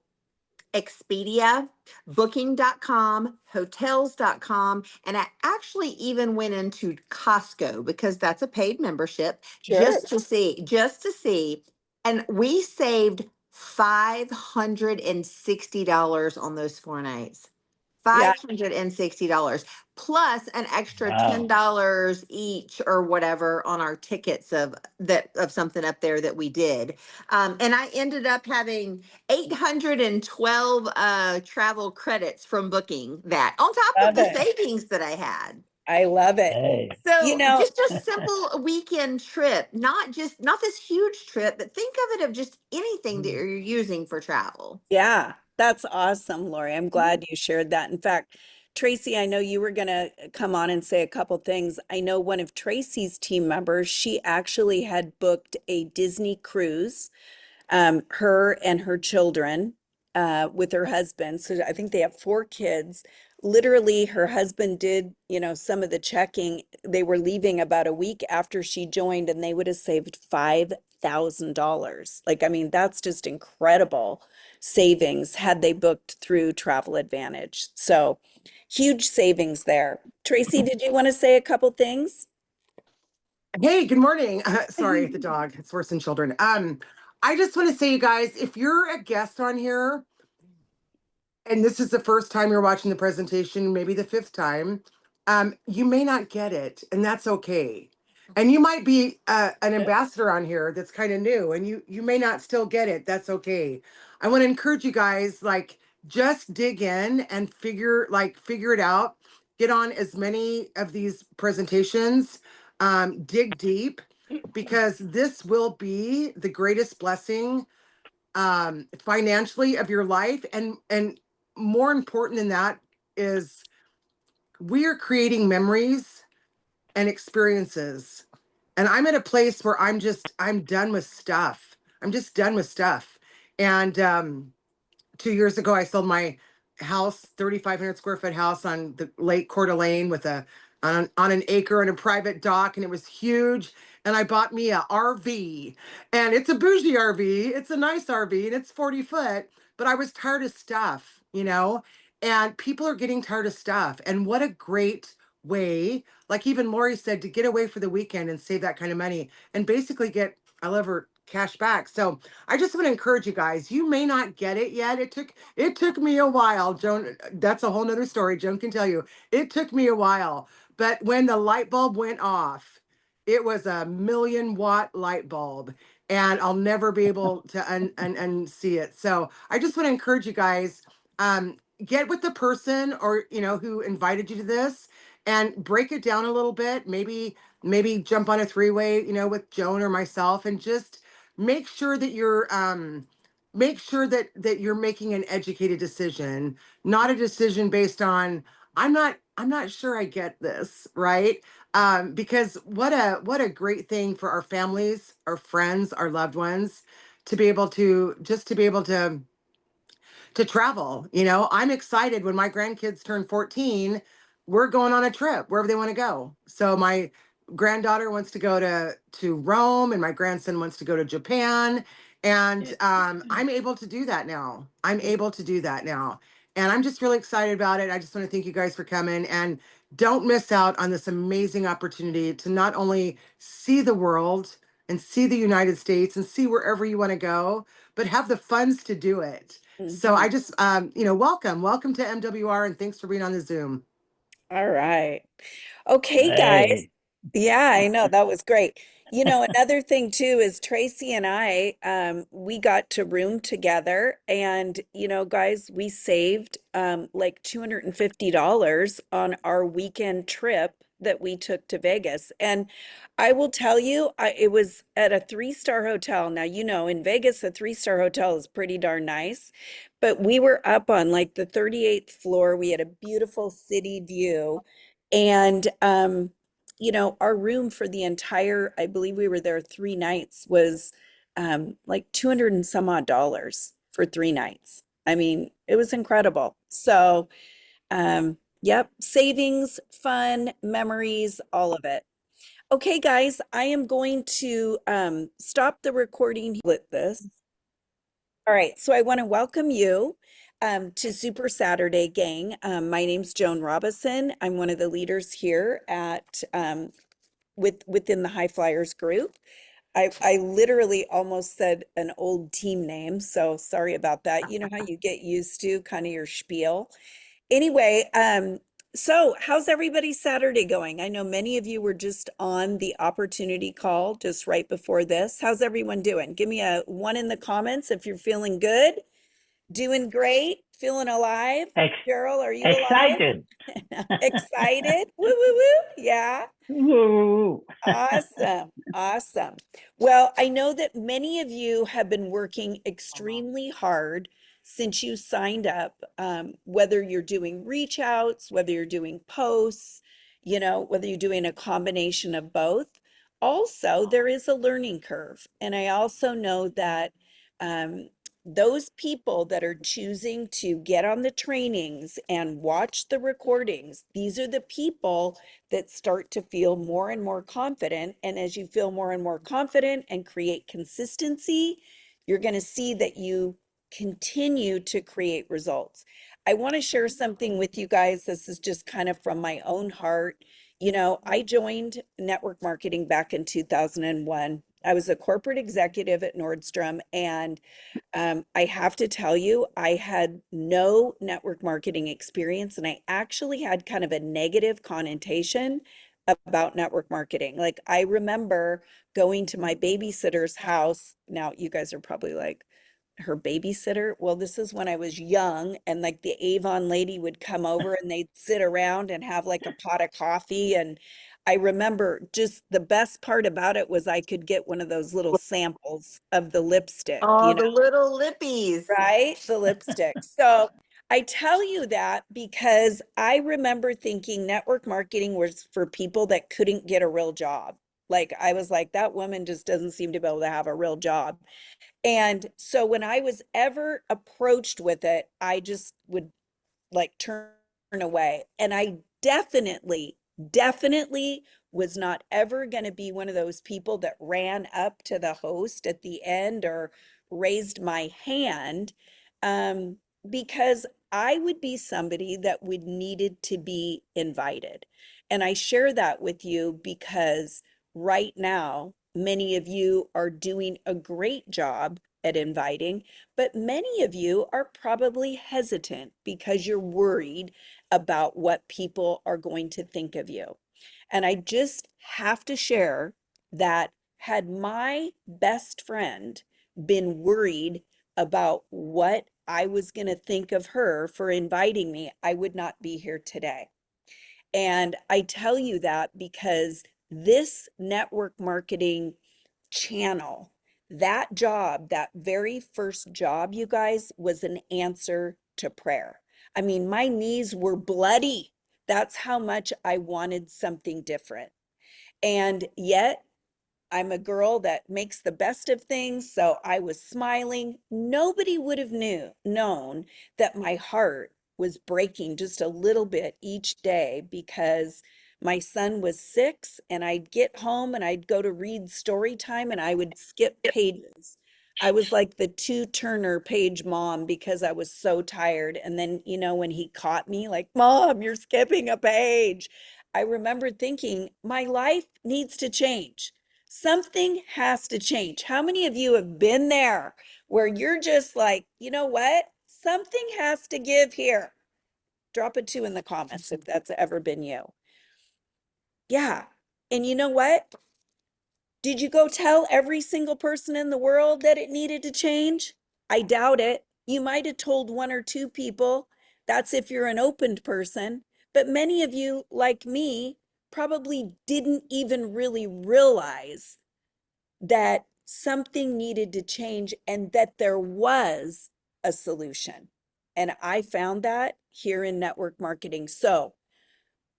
C: Expedia, Booking.com, Hotels.com, and I actually even went into Costco because that's a paid membership
A: Sure.
C: just to see. And we saved $560 on those 4 nights.
A: Yeah.
C: $560 plus an extra
B: Wow.
C: $10 each or whatever on our tickets of something up there that we did. And I ended up having 812 travel credits from booking that on top of
A: Love
C: the
A: it.
C: savings that I had.
A: I love it.
B: Hey.
A: You
C: So
A: know,
C: just a simple weekend trip, not this huge trip, but think of it of just anything that you're using for travel.
A: yeah, that's awesome, Lori. I'm
C: Mhm.
A: glad you shared that. In fact, Tracy, I know you were going to come on and say a couple things. I know one of Tracy's team members, she actually had booked a Disney cruise, her and her children, with her husband. So I think they have 4 kids. Literally, her husband did, some of the checking. They were leaving about a week after she joined, and they would have saved $5,000. Like, I mean, that's just incredible savings had they booked through Travel Advantage. So huge savings there. Tracy, did you want to say a couple things?
D: Hey, good morning. Sorry, the dog. It's worse than children. I just want to say, you guys, if you're a guest on here and this is the first time you're watching the presentation, maybe the fifth time, you may not get it, and that's okay. And you might be an ambassador on here that's kind of new, and you may not still get it. That's okay. I want to encourage you guys, like, just dig in and figure it out. Get on as many of these presentations. Dig deep because this will be the greatest blessing financially of your life, and more important than that is we are creating memories and experiences. And I'm at a place where I'm done with stuff. I'm just done with stuff. And 2 years ago, I sold my house, 3,500 square foot house on the Lake Coeur d'Alene with on an acre and a private dock, and it was huge. And I bought me a RV, and it's a bougie RV. It's a nice RV, and it's 40 foot. But I was tired of stuff. And people are getting tired of stuff. And what a great way, like even Lori said, to get away for the weekend and save that kind of money and basically get, I love her, cash back. So I just want to encourage you guys. You may not get it yet. It took me a while, Joan. That's a whole nother story. Joan can tell you. It took me a while. But when the light bulb went off, it was a 1,000,000 watt light bulb. And I'll never be able to unsee it. So I just want to encourage you guys, get with the person or who invited you to this and break it down a little bit. Maybe jump on a three-way, with Joan or myself, and just make sure that you're making an educated decision, not a decision based on I'm not sure I get this, right? Because what a great thing for our families, our friends, our loved ones to be able to travel. I'm excited when my grandkids turn 14, we're going on a trip wherever they want to go. So my granddaughter wants to go to Rome and my grandson wants to go to Japan. And I'm able to do that now. And I'm just really excited about it. I just want to thank you guys for coming, and don't miss out on this amazing opportunity to not only see the world and see the United States and see wherever you want to go, but have the funds to do it. So
A: Mhm.
D: I just, welcome to MWR, and thanks for being on the Zoom.
A: All right. Okay, guys.
B: Hey.
A: Yeah, I know that was great. Another thing too is Tracy and I, we got to room together, and guys, we saved like $250 on our weekend trip that we took to Vegas. And I will tell you, it was at a 3-star hotel. Now, in Vegas, a 3-star hotel is pretty darn nice. but we were up on like the 38th floor. We had a beautiful city view. And, our room for the entire, I believe we were there 3 nights, was like 200 and some odd dollars for 3 nights. I mean, it was incredible. So, yep, savings, fun, memories, all of it. Okay, guys, I am going to stop the recording with this. All right, so I want to welcome you to Super Saturday Gang. My name's Joan Robison. I'm one of the leaders here at within the High Flyers group. I literally almost said an old team name, so sorry about that. You know how you get used to kind of your spiel. Anyway, so how's everybody's Saturday going? I know many of you were just on the opportunity call just right before this. How's everyone doing? Give me a one in the comments if you're feeling good, doing great, feeling alive.
B: Ex-
A: Cheryl, are you alive?
B: Excited.
A: Excited? Woo, woo, woo. Yeah.
B: Woo.
A: Awesome. Awesome. Well, I know that many of you have been working extremely hard since you signed up, whether you're doing reach outs, whether you're doing posts, whether you're doing a combination of both. Also, there is a learning curve. And I also know that um, those people that are choosing to get on the trainings and watch the recordings, these are the people that start to feel more and more confident. And as you feel more and more confident and create consistency, you're going to see that you continue to create results. I want to share something with you guys. This is just kind of from my own heart. I joined network marketing back in 2001. I was a corporate executive at Nordstrom, and I have to tell you, I had no network marketing experience, and I actually had kind of a negative connotation about network marketing. Like, I remember going to my babysitter's house. Now, you guys are probably like, her babysitter? Well, this is when I was young, and like the Avon lady would come over and they'd sit around and have like a pot of coffee. And I remember just the best part about it was I could get one of those little samples of the lipstick,
C: Oh, the little lippies.
A: right? The lipstick. So I tell you that because I remember thinking network marketing was for people that couldn't get a real job. Like, I was like, that woman just doesn't seem to be able to have a real job. And so when I was ever approached with it, I just would like turn away. And I definitely was not ever going to be one of those people that ran up to the host at the end or raised my hand, um, because I would be somebody that would needed to be invited. And I share that with you because right now, many of you are doing a great job at inviting, but many of you are probably hesitant because you're worried about what people are going to think of you. And I just have to share that had my best friend been worried about what I was going to think of her for inviting me, I would not be here today. And I tell you that because this network marketing channel, that job, that very first job, you guys, was an answer to prayer. I mean, my knees were bloody. That's how much I wanted something different. And yet, I'm a girl that makes the best of things, so I was smiling. Nobody would have known that my heart was breaking just a little bit each day because my son was 6 and I'd get home and I'd go to read story time and I would skip pages. I was like the two Turner page mom because I was so tired. And then, when he caught me, like, Mom, you're skipping a page. I remember thinking, my life needs to change. Something has to change. How many of you have been there where you're just like, you know what? Something has to give here. Drop a 2 in the comments if that's ever been you. Yeah. And you know what? Did you go tell every single person in the world that it needed to change? I doubt it. You might have told 1 or 2 people. That's if you're an opened person. But many of you, like me, probably didn't even really realize that something needed to change and that there was a solution. And I found that here in network marketing. So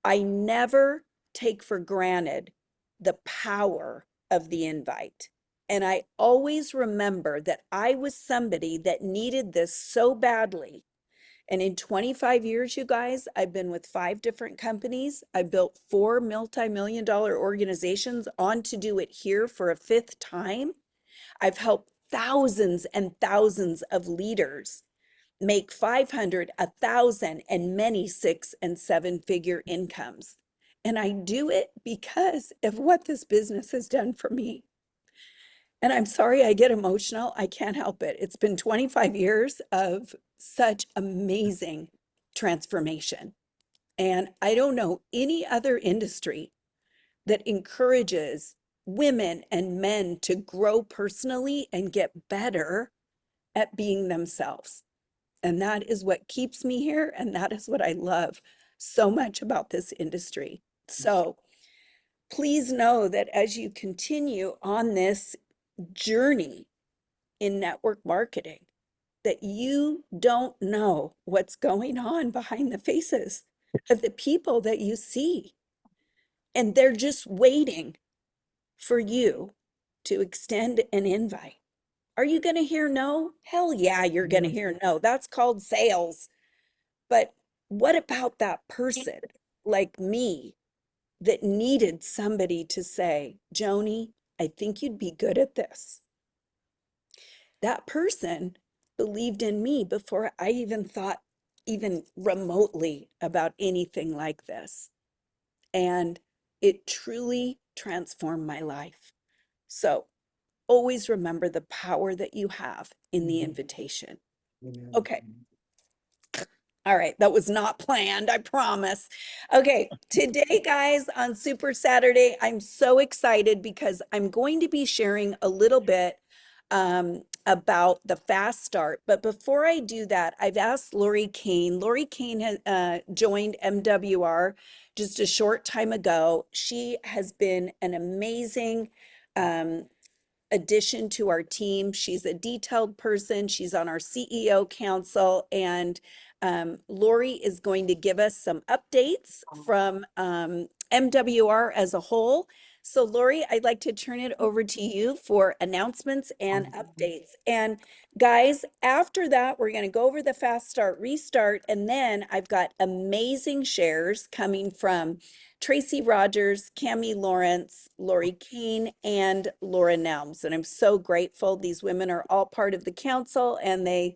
A: I never take for granted the power of the invite. And I always remember that I was somebody that needed this so badly. And in 25 years, you guys, I've been with 5 different companies. I built 4 multi-million-dollar organizations on to do it here for a 5th time. I've helped thousands and thousands of leaders make 500, 1,000, and many 6 and 7-figure incomes. And I do it because of what this business has done for me. And I'm sorry I get emotional. I can't help it. It's been 25 years of such amazing transformation. And I don't know any other industry that encourages women and men to grow personally and get better at being themselves. And that is what keeps me here. And that is what I love so much about this industry. So please know that as you continue on this journey in network marketing, that you don't know what's going on behind the faces of the people that you see. And they're just waiting for you to extend an invite. Are you going to hear no? Hell yeah, you're going to hear no. That's called sales. But what about that person like me that needed somebody to say, Joni, I think you'd be good at this? That person believed in me before I even thought even remotely about anything like this. And it truly transformed my life. So always remember the power that you have in the invitation. Okay. All right, that was not planned, I promise. Okay, today, guys, on Super Saturday, I'm so excited because I'm going to be sharing a little bit about the fast start. But before I do that, I've asked Lori Kane. Lori Kane has joined MWR just a short time ago. She has been an amazing addition to our team. She's a detailed person. She's on our CEO council, and Lori is going to give us some updates from MWR as a whole. So Lori, I'd like to turn it over to you for announcements and updates. And guys, after that, we're going to go over the fast start, restart, and then I've got amazing shares coming from Tracy Rogers, Cami Lawrence, Lori Kane, and Laura Nelms. And I'm so grateful. These women are all part of the council, and they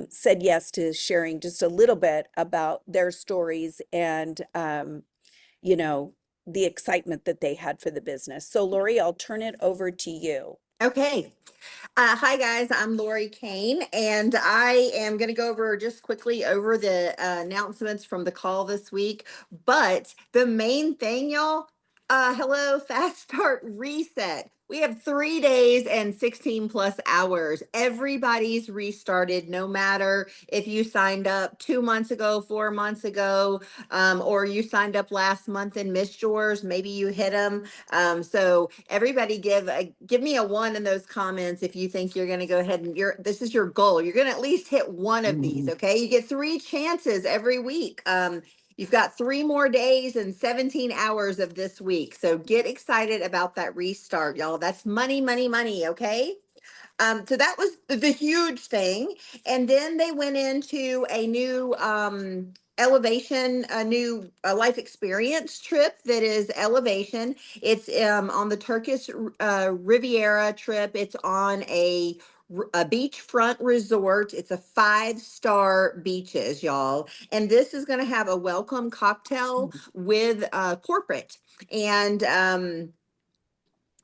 A: said yes to sharing just a little bit about their stories and, you know, the excitement that they had for the business. So Lori, I'll turn it over to you.
C: Okay. Hi guys, I'm Lori Kane, and I am going to go over just quickly over the announcements from the call this week. But the main thing, y'all, hello, fast start reset. We have 3 days and 16 plus hours. Everybody's restarted, no matter if you signed up 2 months ago, 4 months ago, or you signed up last month and missed yours. Maybe you hit them. So everybody give me a 1 in those comments if you think you're going to go ahead and this is your goal. You're going to at least hit one of these. Okay. You get 3 chances every week. You've got 3 more days and 17 hours of this week. So get excited about that restart, y'all. That's money, money, money. Okay. So that was the huge thing. And then they went into a new elevation, a new life experience trip that is elevation. It's on the Turkish Riviera trip. It's on a beachfront resort. It's a 5-star beaches, y'all. And this is going to have a welcome cocktail with corporate. And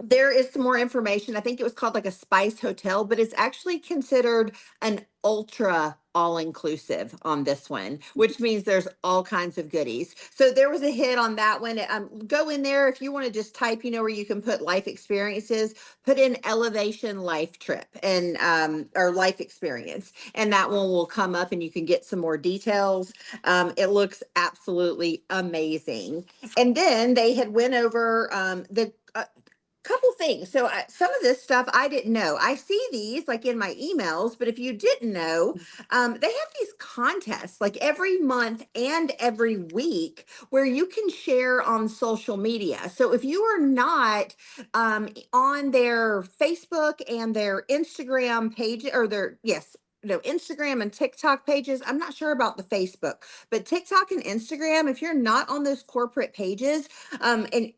C: there is some more information. I think it was called like a Spice Hotel, but it's actually considered an ultra all-inclusive on this one, which means there's all kinds of goodies. So there was a hit on that one. Go in there if you want to just type, where you can put life experiences, put in elevation life trip and or life experience, and that one will come up and you can get some more details. It looks absolutely amazing. And then they had went over the couple things. So some of this stuff I didn't know. I see these like in my emails, but if you didn't know, they have these contests like every month and every week where you can share on social media. So if you are not on their Facebook and their Instagram page, or their, yes, no, Instagram and TikTok pages. I'm not sure about the Facebook, but TikTok and Instagram, if you're not on those corporate pages, and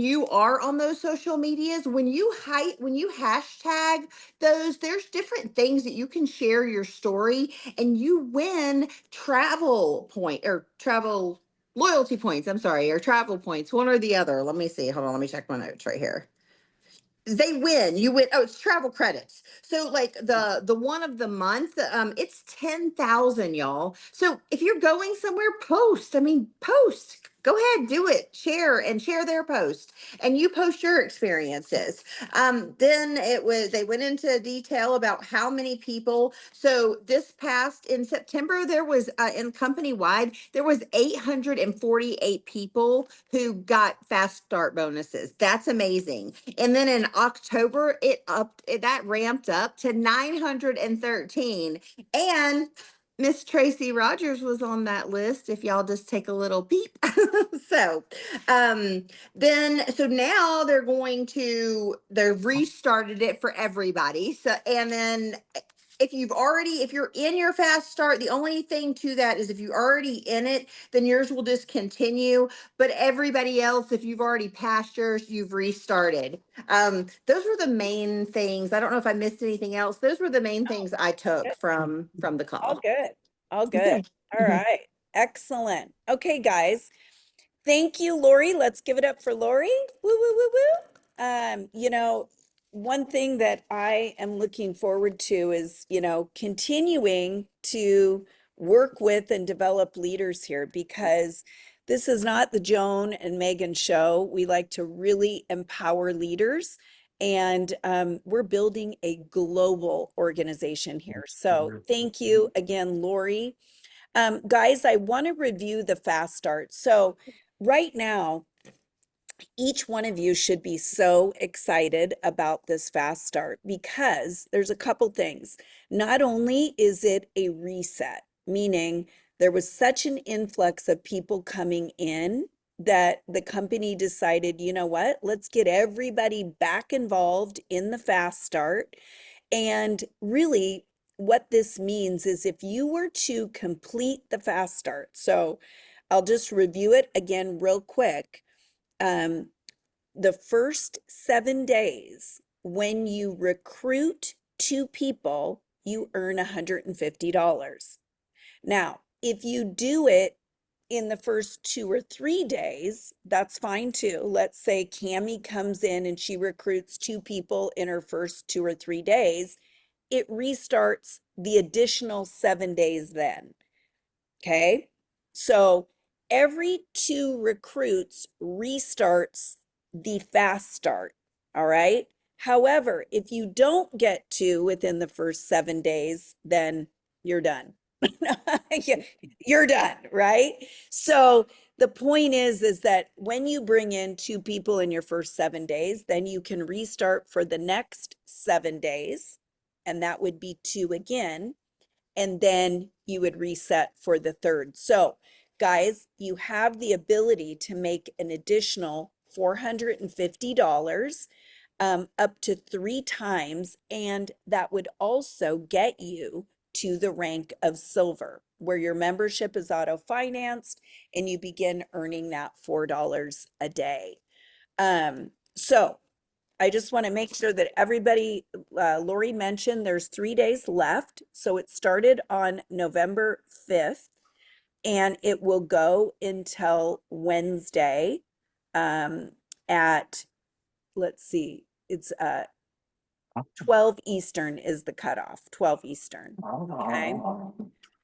C: you are on those social medias, when you hashtag those, there's different things that you can share your story, and you win travel loyalty points. I'm sorry, or travel points, one or the other. Let me see. Hold on, let me check my notes right here. You win. Oh, it's travel credits. So like the one of the month, it's 10,000, y'all. So if you're going somewhere, post, go ahead, do it, share their post, and you post your experiences. Then they went into detail about how many people. So this past in September, there was in company wide, there was 848 people who got fast start bonuses. That's amazing. And then in October, that ramped up to 913. And Miss Tracy Rogers was on that list, if y'all just take a little peep. So so now they've restarted it for everybody. So, and then if you're in your fast start, the only thing to that is if you're already in it, then yours will just continue. But everybody else, if you've already passed yours, you've restarted. Those were the main things. I don't know if I missed anything else. Those were the main things I took from the
A: All
C: call.
A: good. All good.
C: Okay.
A: All right. Excellent. Okay, guys. Thank you, Lori. Let's give it up for Lori. Woo, woo, woo, woo. One thing that I am looking forward to is, continuing to work with and develop leaders here, because this is not the Joan and Megan show. We like to really empower leaders, and we're building a global organization here. So thank you again, Lori. Guys, I want to review the fast start. So right now, each one of you should be so excited about this fast start, because there's a couple things. Not only is it a reset, meaning there was such an influx of people coming in that the company decided, you know what, let's get everybody back involved in the fast start. And really, what this means is if you were to complete the fast start, so I'll just review it again real quick. The first 7 days, when you recruit 2 people, you earn $150. Now, if you do it in the first 2 or 3 days, that's fine too. Let's say Cami comes in and she recruits 2 people in her first 2 or 3 days. It restarts the additional 7 days then. Okay. So every 2 recruits restarts the fast start. All right. However, if you don't get 2 within the first 7 days, then you're done. You're done, right? So the point is that when you bring in 2 people in your first 7 days, then you can restart for the next 7 days, and that would be 2 again, and then you would reset for the third. So, guys, you have the ability to make an additional $450 up to 3 times, and that would also get you to the rank of silver, where your membership is auto financed and you begin earning that $4 a day. So I just want to make sure that everybody, Lori mentioned there's 3 days left. So it started on November 5th and it will go until Wednesday at, let's see, it's 12 Eastern is the cutoff, 12 Eastern. Okay. All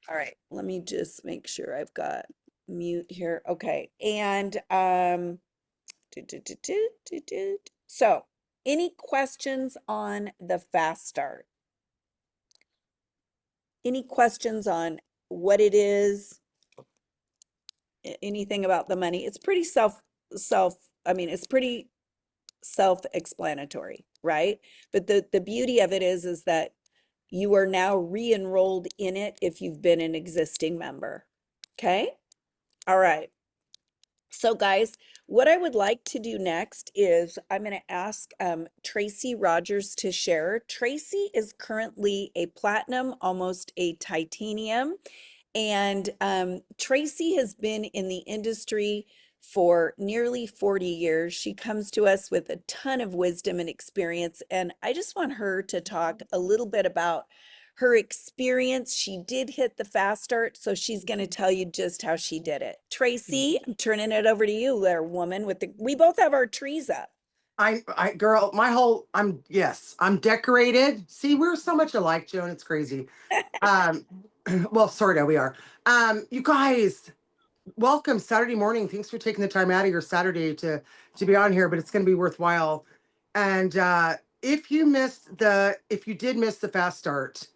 A: right. Let me just make sure I've got mute here. Okay. And so, any questions on the fast start? Any questions on what it is? Anything about the money? It's pretty it's pretty self-explanatory, right? But the beauty of it is that you are now re-enrolled in it if you've been an existing member. Okay? All right. So guys, what I would like to do next is I'm going to ask Tracy Rogers to share. Tracy is currently a platinum, almost a titanium. And Tracy has been in the industry for nearly 40 years. She comes to us with a ton of wisdom and experience. And I just want her to talk a little bit about her experience. She did hit the fast start, so she's going to tell you just how she did it. Tracy, I'm turning it over to you there, woman with the, we both have our trees up.
D: Girl, I'm decorated. See, we're so much alike, Joan. It's crazy. Um, well, sort of, we are. You guys, welcome Saturday morning. Thanks for taking the time out of your Saturday to be on here, but it's going to be worthwhile. And if you did miss the fast start,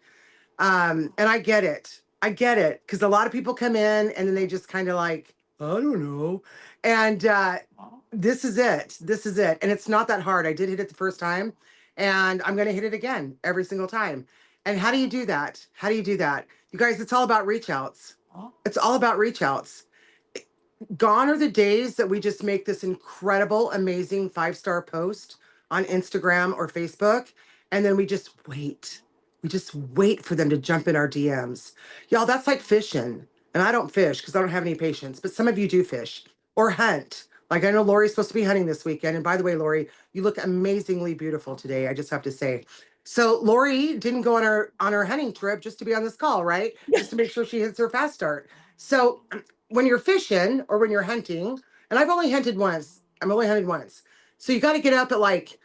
D: and I get it, because a lot of people come in and then they just kind of like, I don't know. And this is it. This is it. And it's not that hard. I did hit it the first time, and I'm going to hit it again every single time. And how do you do that? How do you do that? You guys, it's all about reach outs. It's all about reach outs. Gone are the days that we just make this incredible, amazing 5-star post on Instagram or Facebook, and then we just wait. We just wait for them to jump in our DMs. Y'all, that's like fishing. And I don't fish because I don't have any patience, but some of you do fish or hunt. Like I know Lori's supposed to be hunting this weekend. And by the way, Lori, you look amazingly beautiful today. I just have to say. So Lori didn't go on her hunting trip just to be on this call, right? Just to make sure she hits her fast start. So when you're fishing or when you're hunting, and I've only hunted once. I'm only hunted once. So you got to get up at like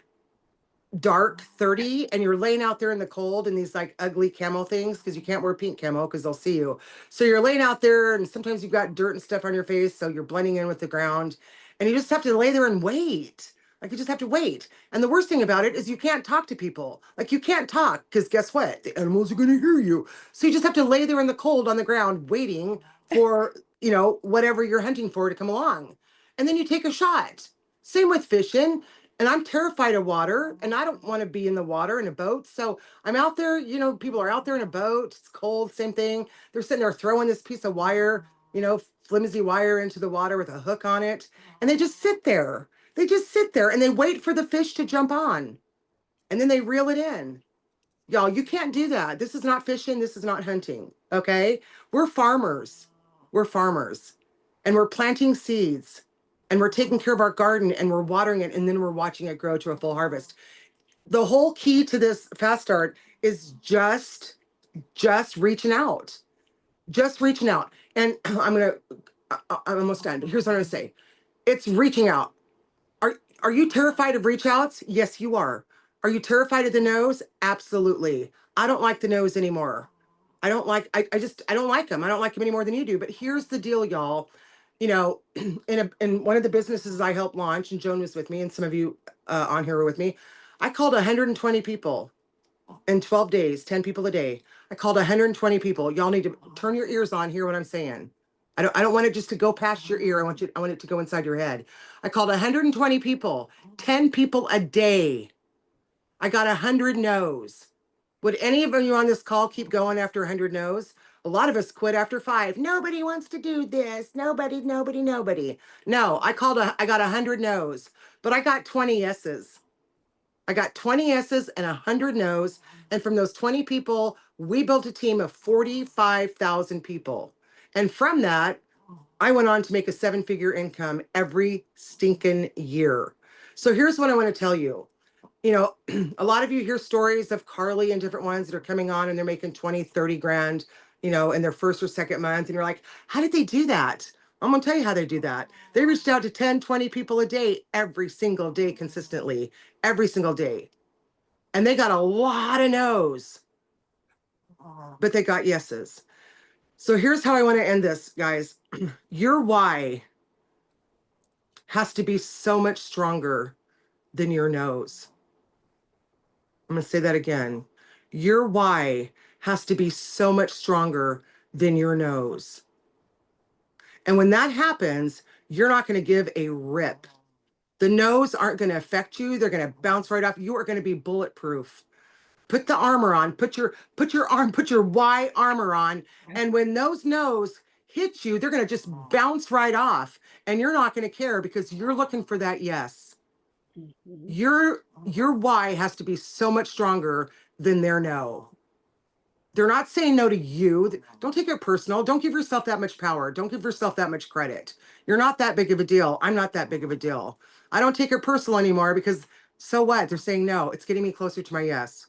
D: dark 30 and you're laying out there in the cold in these like ugly camo things because you can't wear pink camo because they'll see you. So you're laying out there and sometimes you've got dirt and stuff on your face. So you're blending in with the ground and you just have to lay there and wait. Like you just have to wait. And the worst thing about it is you can't talk to people. Like you can't talk because guess what? The animals are going to hear you. So you just have to lay there in the cold on the ground waiting for, whatever you're hunting for to come along. And then you take a shot. Same with fishing. And I'm terrified of water and I don't want to be in the water in a boat. So I'm out there, people are out there in a boat. It's cold, same thing. They're sitting there throwing this piece of wire, flimsy wire into the water with a hook on it. And they just sit there. They just sit there and they wait for the fish to jump on. And then they reel it in. Y'all, you can't do that. This is not fishing. This is not hunting. Okay. We're farmers. We're farmers. And we're planting seeds. And we're taking care of our garden and we're watering it. And then we're watching it grow to a full harvest. The whole key to this fast start is just reaching out. Just reaching out. And I'm almost done. But here's what I'm going to say. It's reaching out. Are you terrified of reach outs? Yes, you are. Are you terrified of the nose? Absolutely. I don't like the nose anymore. I don't like, I don't like them. I don't like them any more than you do. But here's the deal, y'all. In one of the businesses I helped launch, and Joan was with me, and some of you on here were with me, I called 120 people in 12 days, 10 people a day. I called 120 people. Y'all need to turn your ears on, hear what I'm saying. I don't want it just to go past your ear. I want it to go inside your head. I called 120 people, 10 people a day. I got 100 no's. Would any of you on this call keep going after 100 no's? A lot of us quit after 5. Nobody wants to do this. Nobody. No, I got 100 no's, but I got 20 yeses. I got 20 yeses and 100 no's. And from those 20 people, we built a team of 45,000 people. And from that, I went on to make a 7-figure income every stinking year. So here's what I want to tell you. A lot of you hear stories of Carly and different ones that are coming on and they're making 20, 30 grand, in their first or second month. And you're like, how did they do that? I'm going to tell you how they do that. They reached out to 10, 20 people a day, every single day, consistently, every single day. And they got a lot of no's, but they got yeses. So here's how I want to end this, guys. Your why has to be so much stronger than your no's. I'm going to say that again. Your why has to be so much stronger than your no's. And when that happens, you're not going to give a rip The no's aren't going to affect you. They're going to bounce right off. You are going to be bulletproof. Put the armor on. Put your Y armor on. And when those no's hit you, they're going to just bounce right off. And you're not going to care because you're looking for that yes.
A: Mhm.
D: Your why has to be so much stronger than their no. They're not saying no to you. Don't take it personal. Don't give yourself that much power. Don't give yourself that much credit. You're not that big of a deal. I'm not that big of a deal. I don't take it personal anymore because so what? They're saying no. It's getting me closer to my yes.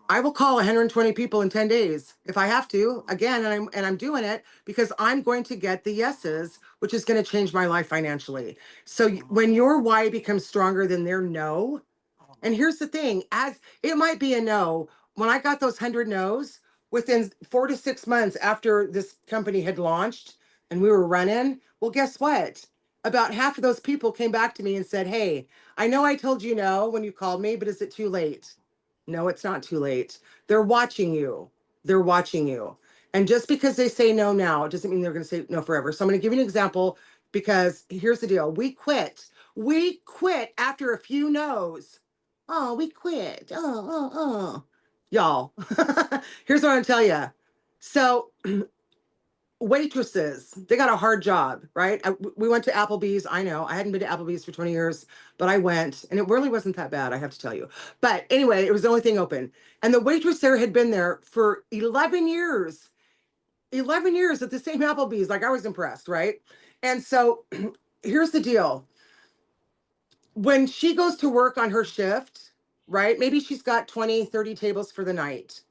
D: I will call 120 people in 10 days if I have to again, and I'm doing it because I'm going to get the yeses, which is going to change my life financially. So when your why becomes stronger than their no, and here's the thing, as it might be a no, when I got those 100 no's within 4 to 6 months after this company had launched and we were running, well, guess what? About half of those people came back to me and said, "Hey, I know I told you no when you called me, but is it too late?" No, it's not too late. They're watching you. They're watching you. And just because they say no now, it doesn't mean they're going to say no forever. So I'm going to give you an example because here's the deal. We quit. We quit after a few no's. Oh, we quit. Oh. Y'all, here's what I'm going to tell you. So waitresses, they got a hard job, right? We went to Applebee's. I know I hadn't been to Applebee's for 20 years, but I went and it really wasn't that bad, I have to tell you. But anyway, it was the only thing open. And the waitress there had been there for 11 years, 11 years at the same Applebee's. Like I was impressed, right? And so here's the deal. When she goes to work on her shift, right? Maybe she's got 20, 30 tables for the night.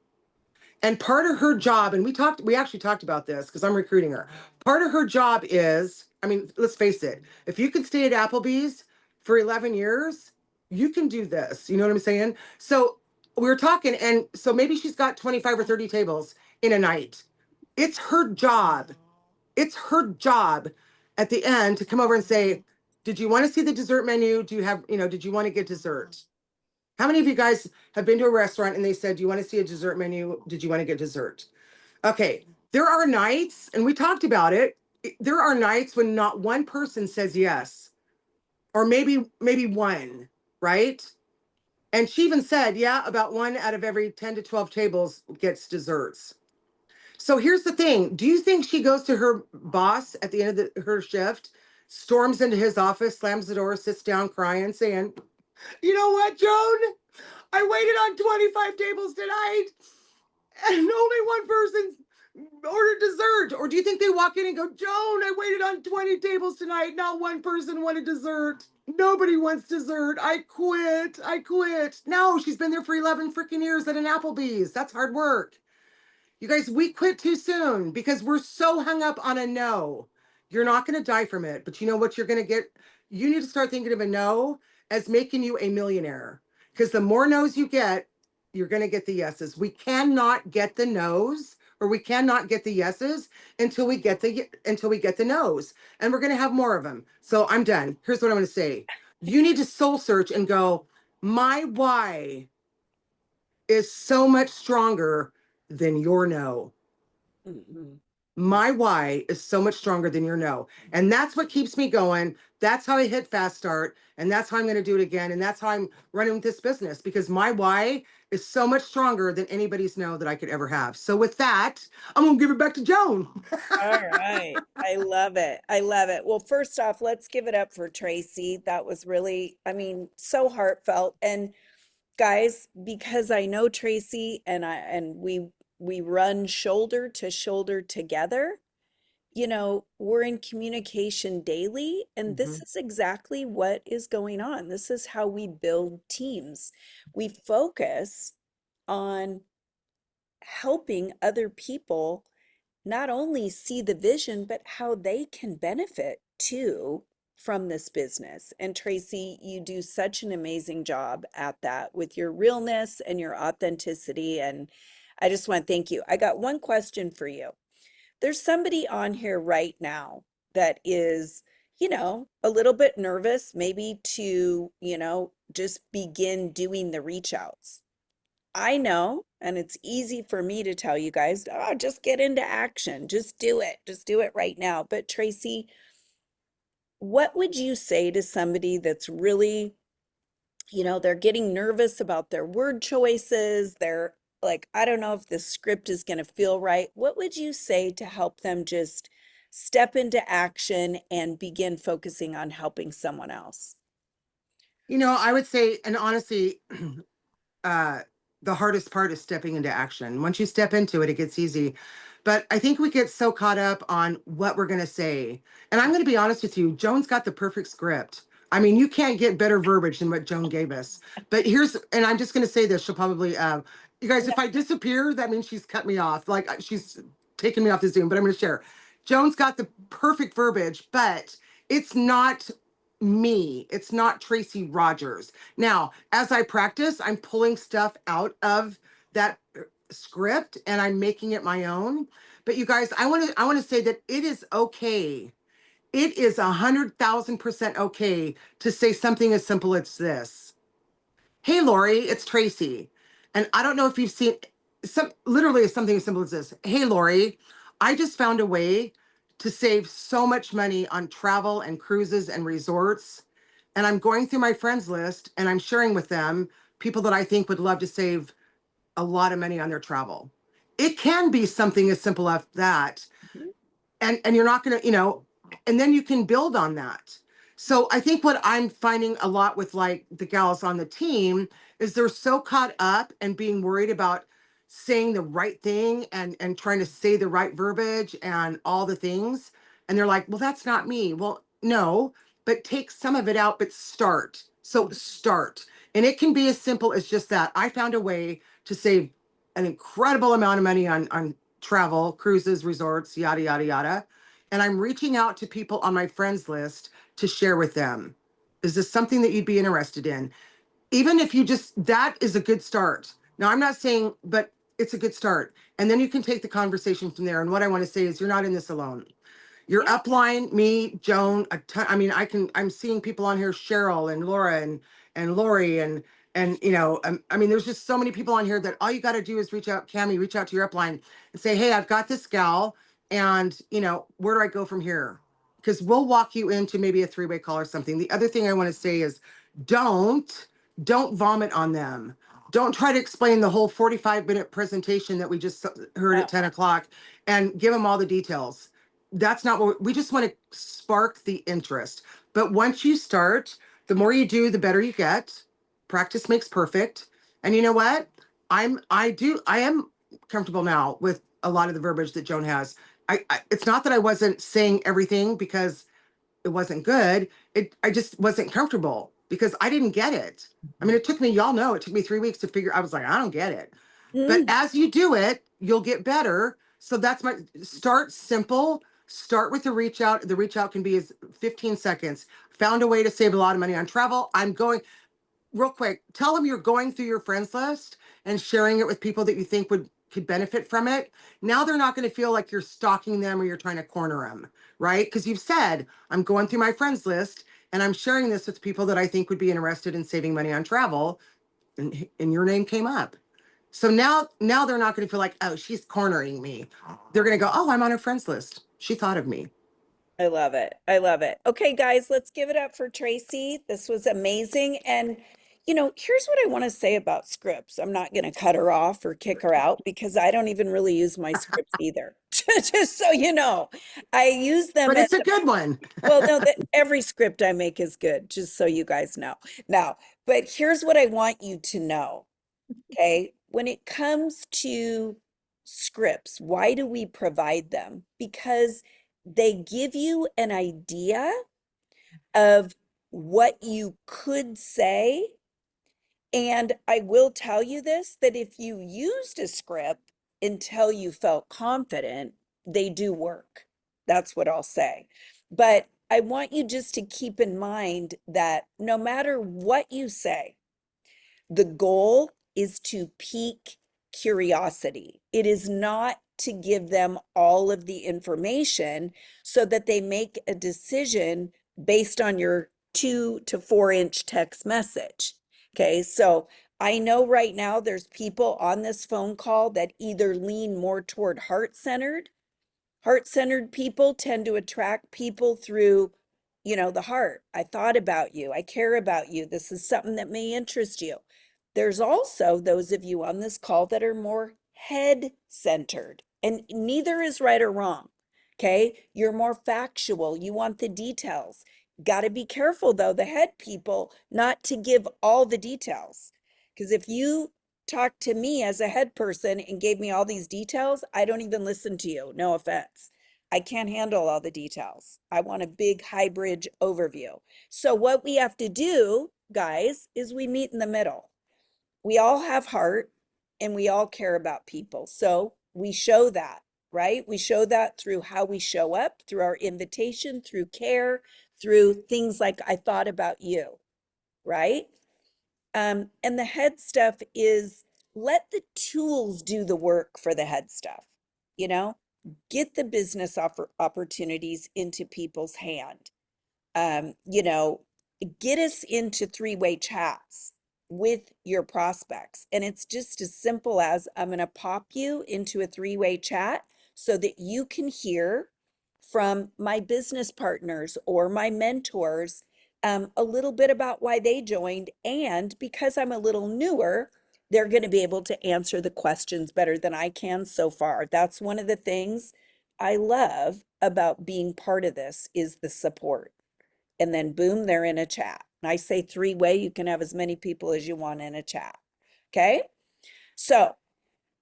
D: And part of her job, and we actually talked about this because I'm recruiting her. Part of her job is, I mean, let's face it, if you can stay at Applebee's for 11 years, you can do this. You know what I'm saying? So we were talking, and so maybe she's got 25 or 30 tables in a night. It's her job. It's her job at the end to come over and say, "Did you want to see the dessert menu? Do you have, did you want to get dessert?" How many of you guys have been to a restaurant and they said, "Do you want to see a dessert menu? Did you want to get dessert?" Okay, there are nights, and we talked about it. There are nights when not one person says yes, or maybe one, right? And she even said, yeah, about one out of every 10 to 12 tables gets desserts. So here's the thing. Do you think she goes to her boss at the end of her shift, storms into his office, slams the door, sits down crying, saying, "You know what, Joan? I waited on 25 tables tonight and only one person ordered dessert." Or do you think they walk in and go, "Joan, I waited on 20 tables tonight. Not one person wanted dessert. Nobody wants dessert. I quit. I quit." No, she's been there for 11 freaking years at an Applebee's. That's hard work. You guys, we quit too soon because we're so hung up on a no. You're not going to die from it, but you know what you're going to get? You need to start thinking of a no as making you a millionaire, because the more no's you get, you're going to get the yeses. We cannot get the no's, or we cannot get the yeses until we get the no's, and we're going to have more of them. So I'm done. Here's what I'm going to say. You need to soul search and go, my why is so much stronger than your no.
A: Mhm.
D: My why is so much stronger than your no. And that's what keeps me going. That's how I hit fast start. And that's how I'm going to do it again. And that's how I'm running this business, because my why is so much stronger than anybody's no that I could ever have. So with that, I'm going to give it back to Joan.
A: All right. I love it. I love it. Well, first off, let's give it up for Tracy. That was really, I mean, so heartfelt. And guys, because I know Tracy and we run shoulder to shoulder together, we're in communication daily, and this
D: Mhm.
A: is exactly what is going on. This is how we build teams. We focus on helping other people not only see the vision, but how they can benefit too from this business. And Tracy, you do such an amazing job at that with your realness and your authenticity. And I just want to thank you. I got one question for you. There's somebody on here right now that is, a little bit nervous, maybe to, just begin doing the reach outs. I know, and it's easy for me to tell you guys, oh, just get into action. Just do it. Just do it right now. But Tracy, what would you say to somebody that's really, they're getting nervous about their word choices. They're like, I don't know if this script is going to feel right. What would you say to help them just step into action and begin focusing on helping someone else?
D: I would say, and honestly, uh, the hardest part is stepping into action. Once you step into it, it gets easy. But I think we get so caught up on what we're going to say. And I'm going to be honest with you, Joan's got the perfect script. I mean, you can't get better verbiage than what Joan gave us. But and I'm just going to say this, she'll probably, you guys, if I disappear, that means she's cut me off. Like she's taken me off the Zoom, but I'm going to share. Joan's got the perfect verbiage, but it's not me. It's not Tracy Rogers. Now, as I practice, I'm pulling stuff out of that script and I'm making it my own. But you guys, I want to say that it is okay. It is 100,000% okay to say something as simple as this. Hey, Lori, it's Tracy. And I don't know if you've seen literally something as simple as this. Hey, Lori, I just found a way to save so much money on travel and cruises and resorts. And I'm going through my friends list and I'm sharing with them people that I think would love to save a lot of money on their travel. It can be something as simple as that,
A: Mhm.
D: and you're not going to, and then you can build on that. So I think what I'm finding a lot with like the gals on the team is they're so caught up and being worried about saying the right thing and trying to say the right verbiage and all the things, and they're like, well, that's not me. Well, no, but take some of it out, but start. So start. And it can be as simple as just that. I found a way to save an incredible amount of money on travel, cruises, resorts, yada, yada, yada. And I'm reaching out to people on my friends list to share with them. Is this something that you'd be interested in? Even if that is a good start. Now, I'm not saying, but it's a good start. And then you can take the conversation from there. And what I want to say is you're not in this alone. Your
A: Yeah.
D: upline, me, Joan, a ton, I mean, I'm seeing people on here, Cheryl and Laura and Lori and I mean, there's just so many people on here that all you got to do is reach out, Cami, reach out to your upline and say, hey, I've got this gal, and where do I go from here? Because we'll walk you into maybe a three-way call or something. The other thing I want to say is don't don't vomit on them. Don't try to explain the whole 45-minute presentation that we just heard
A: No.
D: at 10 o'clock and give them all the details. That's not what we just want to spark the interest. But once you start, the more you do, the better you get. Practice makes perfect. And you know what? I am comfortable now with a lot of the verbiage that Joan has. It's not that I wasn't saying everything because it wasn't good. I just wasn't comfortable because I didn't get it. I mean, it took me, y'all know, it took me 3 weeks to figure. I was like, I don't get it. But
A: Mm.
D: as you do it, you'll get better. So that's my start simple. Start with the reach out. The reach out can be as 15 seconds. Found a way to save a lot of money on travel. I'm going real quick. Tell them you're going through your friends list and sharing it with people that you think could benefit from it. Now they're not going to feel like you're stalking them or you're trying to corner them, right? Because you've said, I'm going through my friends list and I'm sharing this with people that I think would be interested in saving money on travel. And your name came up. So now they're not going to feel like, oh, she's cornering me. They're going to go, oh, I'm on her friends list. She thought of me.
A: I love it. I love it. Okay, guys, let's give it up for Tracy. This was amazing. And, here's what I want to say about scripts. I'm not going to cut her off or kick her out because I don't even really use my scripts either. Just so you know, I use them
D: But
A: as,
D: it's a good one.
A: well, no, that every script I make is good, just so you guys know. Now, but here's what I want you to know. Okay. When it comes to scripts, why do we provide them? Because they give you an idea of what you could say. And I will tell you this, that if you used a script until you felt confident, they do work. That's what I'll say. But I want you just to keep in mind that no matter what you say, the goal is to pique curiosity. It is not to give them all of the information so that they make a decision based on your 2 to 4 inch text message. Okay, so I know right now there's people on this phone call that either lean more toward heart centered. Heart centered people tend to attract people through the heart. I thought about you. I care about you. This is something that may interest you. There's also those of you on this call that are more head centered, and neither is right or wrong. Okay. You're more factual. You want the details. Got to be careful, though, the head people, not to give all the details. Because if you talk to me as a head person and gave me all these details, I don't even listen to you. No offense. I can't handle all the details. I want a big hybrid overview. So, what we have to do, guys, is we meet in the middle. We all have heart and we all care about people. So, we show that, right? We show that through how we show up, through our invitation, through care, through things like I thought about you, right? And the head stuff is let the tools do the work for the head stuff, you know? Get the business opportunities into people's hand. You know, get us into three-way chats with your prospects. And it's just as simple as I'm going to pop you into a three-way chat so that you can hear from my business partners or my mentors a little bit about why they joined. And because I'm a little newer, they're going to be able to answer the questions better than I can so far. That's one of the things I love about being part of this is the support. And then boom, they're in a chat. And I say three-way, you can have as many people as you want in a chat. Okay. So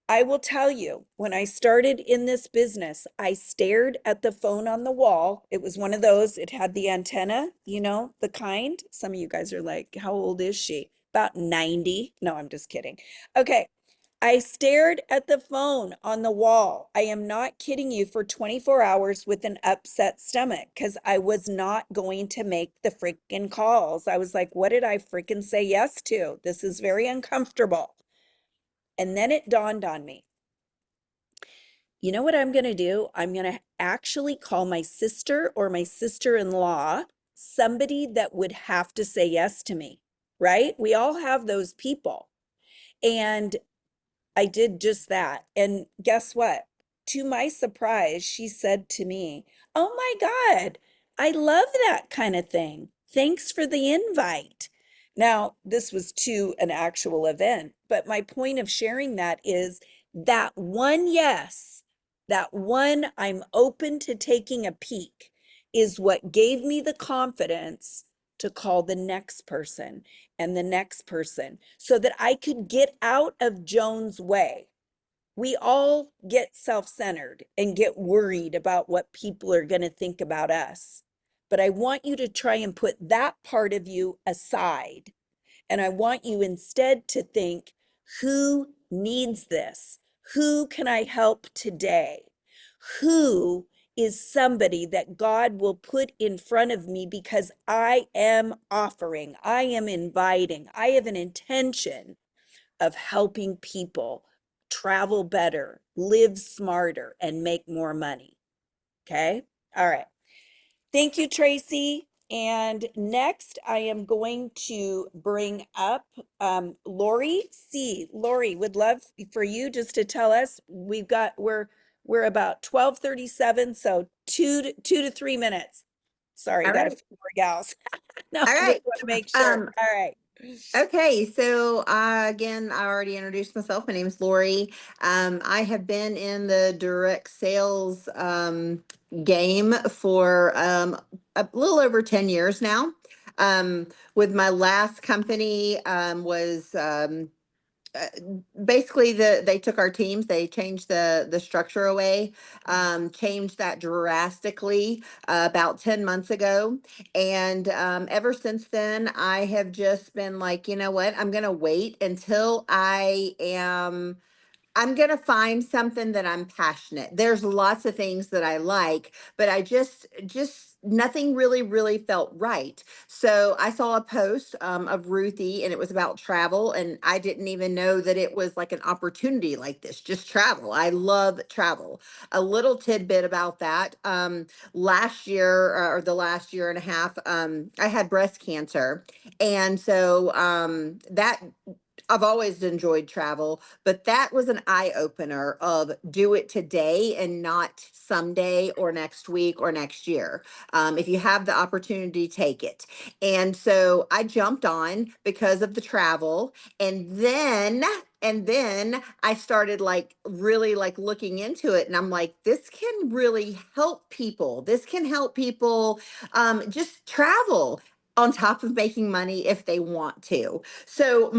A: I will tell you, when I started in this business, I stared at the phone on the wall. It was one of those, it had the antenna, the kind. Some of you guys are like, how old is she? About 90. No, I'm just kidding. Okay. I stared at the phone on the wall. I am not kidding you for 24 hours with an upset stomach because I was not going to make the freaking calls. I was like, what did I freaking say yes to? This is very uncomfortable. And then it dawned on me. You know what I'm going to do? I'm going to actually call my sister or my sister-in-law, somebody that would have to say yes to me, right? We all have those people. And I did just that. And guess what? To my surprise, she said to me, oh my God, I love that kind of thing. Thanks for the invite. Now, this was to an actual event, but my point of sharing that is that one yes, that one I'm open to taking a peek is what gave me the confidence to call the next person and the next person so that I could get out of Joan's way. We all get self-centered and get worried about what people are going to think about us. But I want you to try and put that part of you aside. And I want you instead to think, who needs this? Who can I help today? Who is somebody that God will put in front of me because I am offering, I am inviting, I have an intention of helping people travel better, live smarter, and make more money. Okay. All right. Thank you, Tracy. And next, I am going to bring up Lori C. Lori, would love for you just to tell us. We're about 12:37, so two to 3 minutes. Sorry,
C: All
A: got a
C: right.
A: few more gals. No,
C: All
A: I just
C: right.
A: want to make sure.
C: Um,
A: All right.
C: Okay, so again, I already introduced myself. My name is Lori. I have been in the direct sales game for a little over 10 years now. With my last company was uh, basically they took our teams, they changed the structure away, changed that drastically about 10 months ago. And ever since then I have just been like, you know what, I'm gonna wait until I'm going to find something that I'm passionate. There's lots of things that I like, but I just nothing really felt right. So I saw a post of Ruthie and it was about travel. And I didn't even know that it was like an opportunity like this, just travel. I love travel. A little tidbit about that. Last year or the last year and a half, I had breast cancer. And so that I've always enjoyed travel, but that was an eye opener of do it today and not someday or next week or next year. If you have the opportunity, take it. And so I jumped on because of the travel. And then I started like really like looking into it, and I'm like, this can really help people. This can help people just travel on top of making money if they want to. So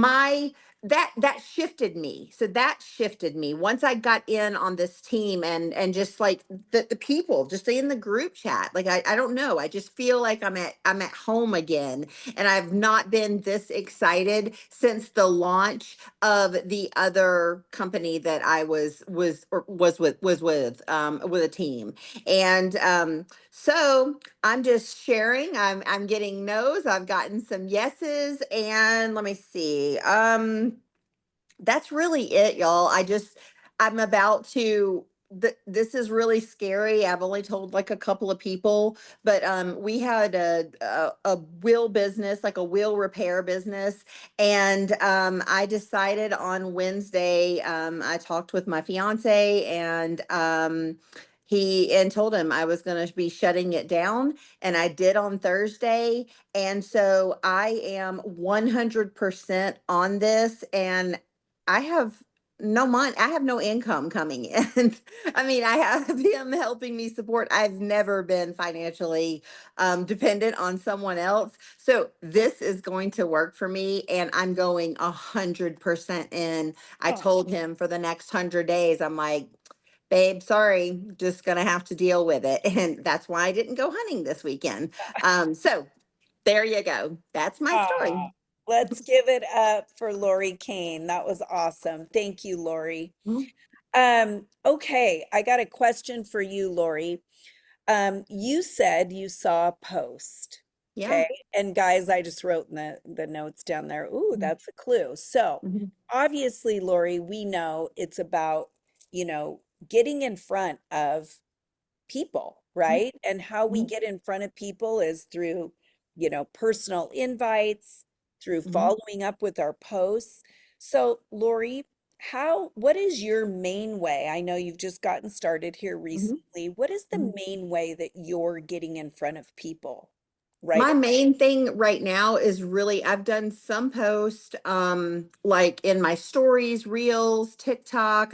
C: that shifted me. So that shifted me once I got in on this team, and just like the people just in the group chat. Like I don't know. I just feel like I'm at home again. And I've not been this excited since the launch of the other company that I was with a team. And so I'm just sharing. I'm getting no's. I've gotten some yeses, and let me see. That's really it, y'all. I'm about to. This is really scary. I've only told like a couple of people, but we had a wheel business, like a wheel repair business, and I decided on Wednesday. I talked with my fiance, and he told him I was going to be shutting it down, and I did on Thursday. And so I am 100% on this, and I have no money. I have no income coming in. I mean, I have him helping me support. I've never been financially dependent on someone else. So this is going to work for me, and I'm going 100% in. I
A: Oh,
C: told him for the next 100 days, I'm like, babe, sorry, just gonna have to deal with it. And that's why I didn't go hunting this weekend. So there you go. That's my story.
A: ah, let's give it up for Lori Kane. That was awesome. Thank you, Lori.
C: Mhm.
A: Okay, I got a question for you, Lori. You said you saw a post.
C: Yeah.
A: Okay. And guys, I just wrote in the notes down there. Ooh, that's a clue. So
C: Mhm.
A: obviously, Lori, we know it's about, getting in front of people, right? And how we
C: Mhm.
A: get in front of people is through, personal invites, through
C: Mhm.
A: following up with our posts. So, Lori, what is your main way? I know you've just gotten started here
C: Mhm.
A: recently. What is the
C: Mhm.
A: main way that you're getting in front of people? Right.
C: My main thing right now is really I've done some post like in my stories, reels, TikTok,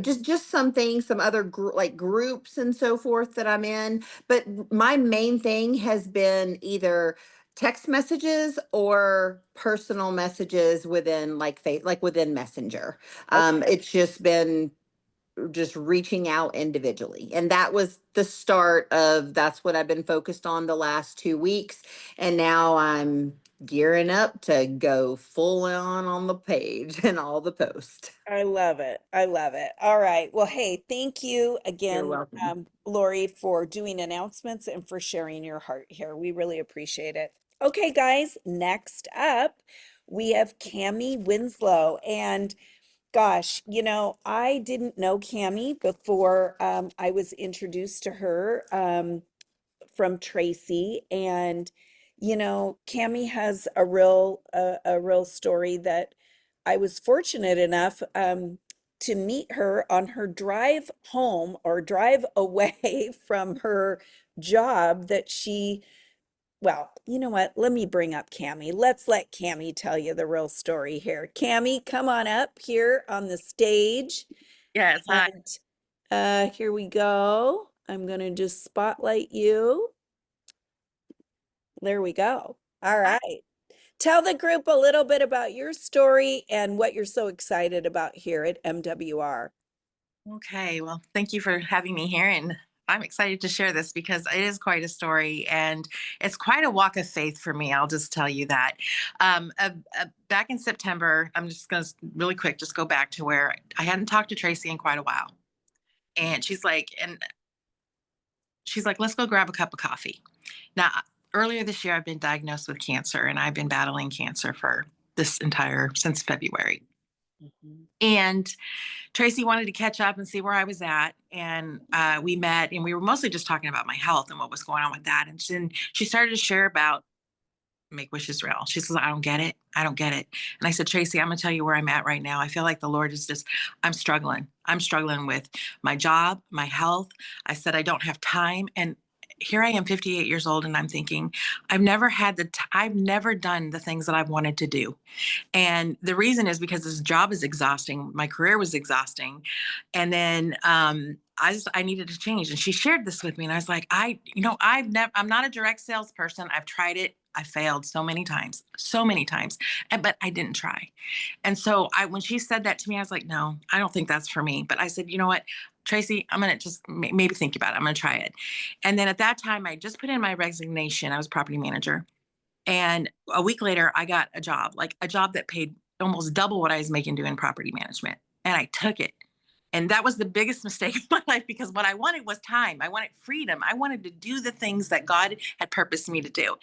C: just some things, some other like groups and so forth that I'm in, but my main thing has been either text messages or personal messages within like like within Messenger.
A: Okay.
C: It's just been just reaching out individually. And that was the start of that's what I've been focused on the last 2 weeks. And now I'm gearing up to go full on the page and all the posts.
A: I love it. I love it. All right. Well, hey, thank you
C: You're
A: again,
C: welcome.
A: Lori, for doing announcements and for sharing your heart here. We really appreciate it. Okay, guys, next up, we have Cami Winslow. And gosh, I didn't know Cami before I was introduced to her. From Tracy. And, Cami has a real story that I was fortunate enough to meet her on her drive home or drive away from her job that well, you know what? Let me bring up Cami. Let's let Cami tell you the real story here. Cami, come on up here on the stage.
E: Yes, hi.
A: And here we go. I'm going to just spotlight you. There we go. All
E: Hi.
A: right. Tell the group a little bit about your story and what you're so excited about here at MWR.
E: Okay, well, thank you for having me here. And I'm excited to share this because it is quite a story and it's quite a walk of faith for me. I'll just tell you that. Back in September, I'm just going to really quick just go back to where I hadn't talked to Tracy in quite a while. And she's like, let's go grab a cup of coffee. Now, earlier this year, I've been diagnosed with cancer and I've been battling cancer for since February.
A: Mhm.
E: And Tracy wanted to catch up and see where I was at. And we met and we were mostly just talking about my health and what was going on with that. And then she started to share about make wishes real. She says, I don't get it. I don't get it. And I said, Tracy, I'm going to tell you where I'm at right now. I feel like the Lord is just, I'm struggling. I'm struggling with my job, my health. I said, I don't have time. And here I am, 58 years old, and I'm thinking, I've never done the things that I've wanted to do. And the reason is because this job is exhausting. My career was exhausting. And then I needed to change. And she shared this with me. And I was like, I'm not a direct salesperson. I've tried it. I failed so many times, but I didn't try. And so when she said that to me, I was like, no, I don't think that's for me. But I said, you know what, Tracy, I'm going to just maybe think about it. I'm going to try it. And then at that time, I just put in my resignation. I was property manager. And a week later, I got a job that paid almost double what I was making doing property management. And I took it. And that was the biggest mistake of my life, because what I wanted was time. I wanted freedom. I wanted to do the things that God had purposed me to do.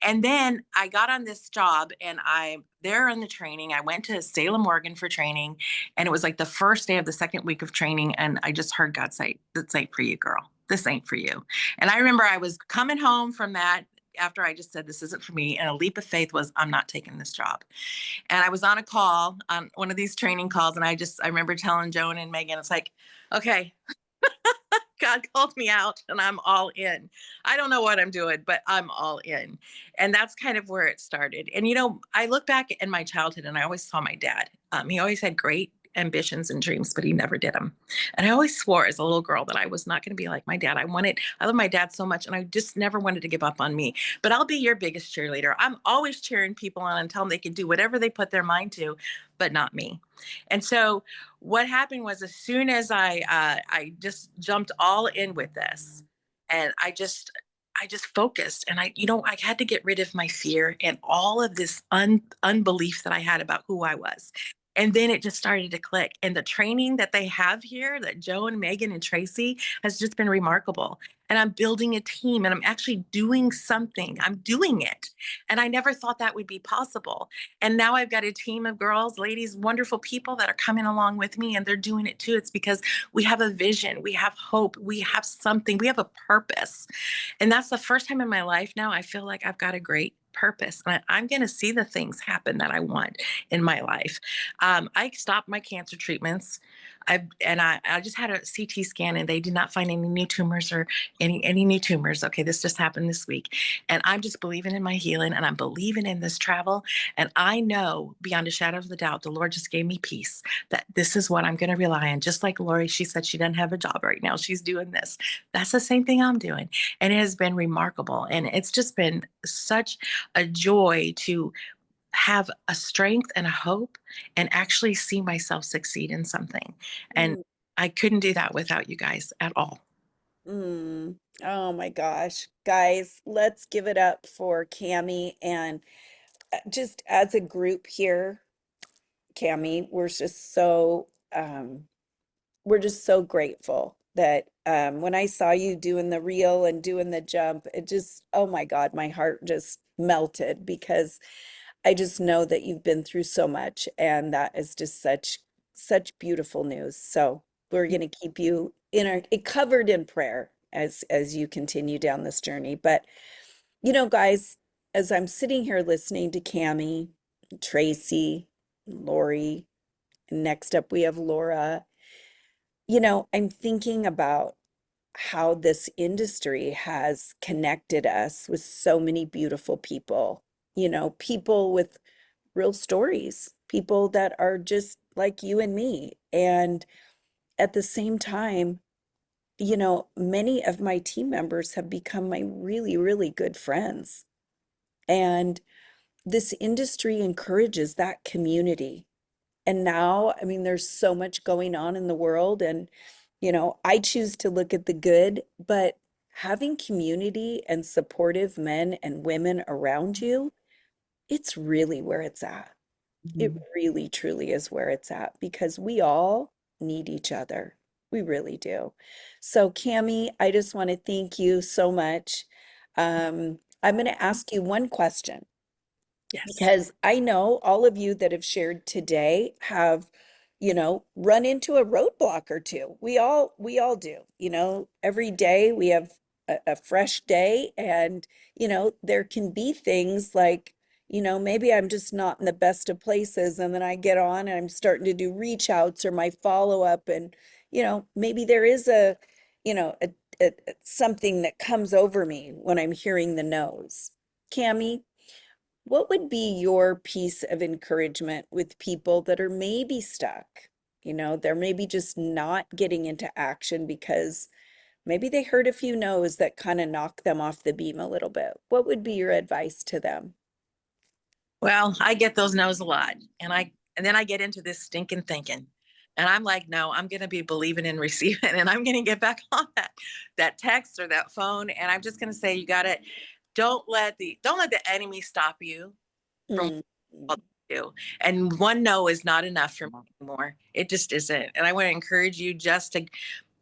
E: And then I got on this job, and I'm there in the training. I went to Salem, Oregon for training. And it was like the first day of the second week of training. And I just heard God say, this ain't for you, girl. This ain't for you. And I remember I was coming home from that after I just said, this isn't for me. And a leap of faith was, I'm not taking this job. And I was on a call, on one of these training calls. And I remember telling Joan and Megan, it's like, okay, God called me out and I'm all in. I don't know what I'm doing, but I'm all in. And that's kind of where it started. And, I look back in my childhood and I always saw my dad. He always had great ambitions and dreams, but he never did them. And I always swore as a little girl that I was not going to be like my dad. I love my dad so much, and I just never wanted to give up on me. But I'll be your biggest cheerleader. I'm always cheering people on and telling them they can do whatever they put their mind to, but not me. And so what happened was, as soon as I just jumped all in with this, and I just focused, and I had to get rid of my fear and all of this unbelief that I had about who I was. And then it just started to click. And the training that they have here, that Joe and Megan and Tracy, has just been remarkable. And I'm building a team, and I'm actually doing something. I'm doing it. And I never thought that would be possible. And now I've got a team of girls, ladies, wonderful people that are coming along with me, and they're doing it too. It's because we have a vision, we have hope, we have something, we have a purpose. And that's the first time in my life now I feel like I've got a great purpose. And I'm going to see the things happen that I want in my life. I stopped my cancer treatments. I just had a CT scan, and they did not find any new tumors or any new tumors. Okay, this just happened this week. And I'm just believing in my healing, and I'm believing in this travel. And I know beyond a shadow of the doubt, the Lord just gave me peace that this is what I'm going to rely on. Just like Lori, she said she doesn't have a job right now. She's doing this. That's the same thing I'm doing. And it has been remarkable. And it's just been such a joy to have a strength and a hope and actually see myself succeed in something. And
A: Mm,
E: I couldn't do that without you guys at all.
A: mm. Oh my gosh. Guys, let's give it up for Cami and just as a group here, Cami, we're just so grateful that when I saw you doing the reel and doing the jump, it just, oh my God, my heart just melted because I just know that you've been through so much, and that is just such beautiful news. So we're going to keep you covered in prayer as you continue down this journey. But guys, as I'm sitting here listening to Cami, Tracy, Lori, and next up we have Laura, I'm thinking about how this industry has connected us with so many beautiful people, people with real stories, people that are just like you and me. And at the same time, many of my team members have become my really, really good friends. And this industry encourages that community. And now, I mean, there's so much going on in the world, and, I choose to look at the good, but having community and supportive men and women around you, it's really where it's at. It
E: Mhm.
A: really, truly is where it's at because we all need each other. We really do. So, Cami, I just want to thank you so much. I'm going to ask you one question
E: Yes.
A: because I know all of you that have shared today have, run into a roadblock or two. We all do. Every day we have a fresh day, and there can be things like maybe I'm just not in the best of places. And then I get on and I'm starting to do reach outs or my follow up. And, maybe there is something that comes over me when I'm hearing the no's. Cami, what would be your piece of encouragement with people that are maybe stuck? They're maybe just not getting into action because maybe they heard a few no's that kind of knock them off the beam a little bit. What would be your advice to them?
E: Well, I get those no's a lot. And then I get into this stinking thinking. And I'm like, no, I'm gonna be believing and receiving, and I'm gonna get back on that text or that phone. And I'm just gonna say, you gotta don't let the enemy stop you from
A: Mm,
E: what you do. And one no is not enough for me anymore. It just isn't. And I want to encourage you just to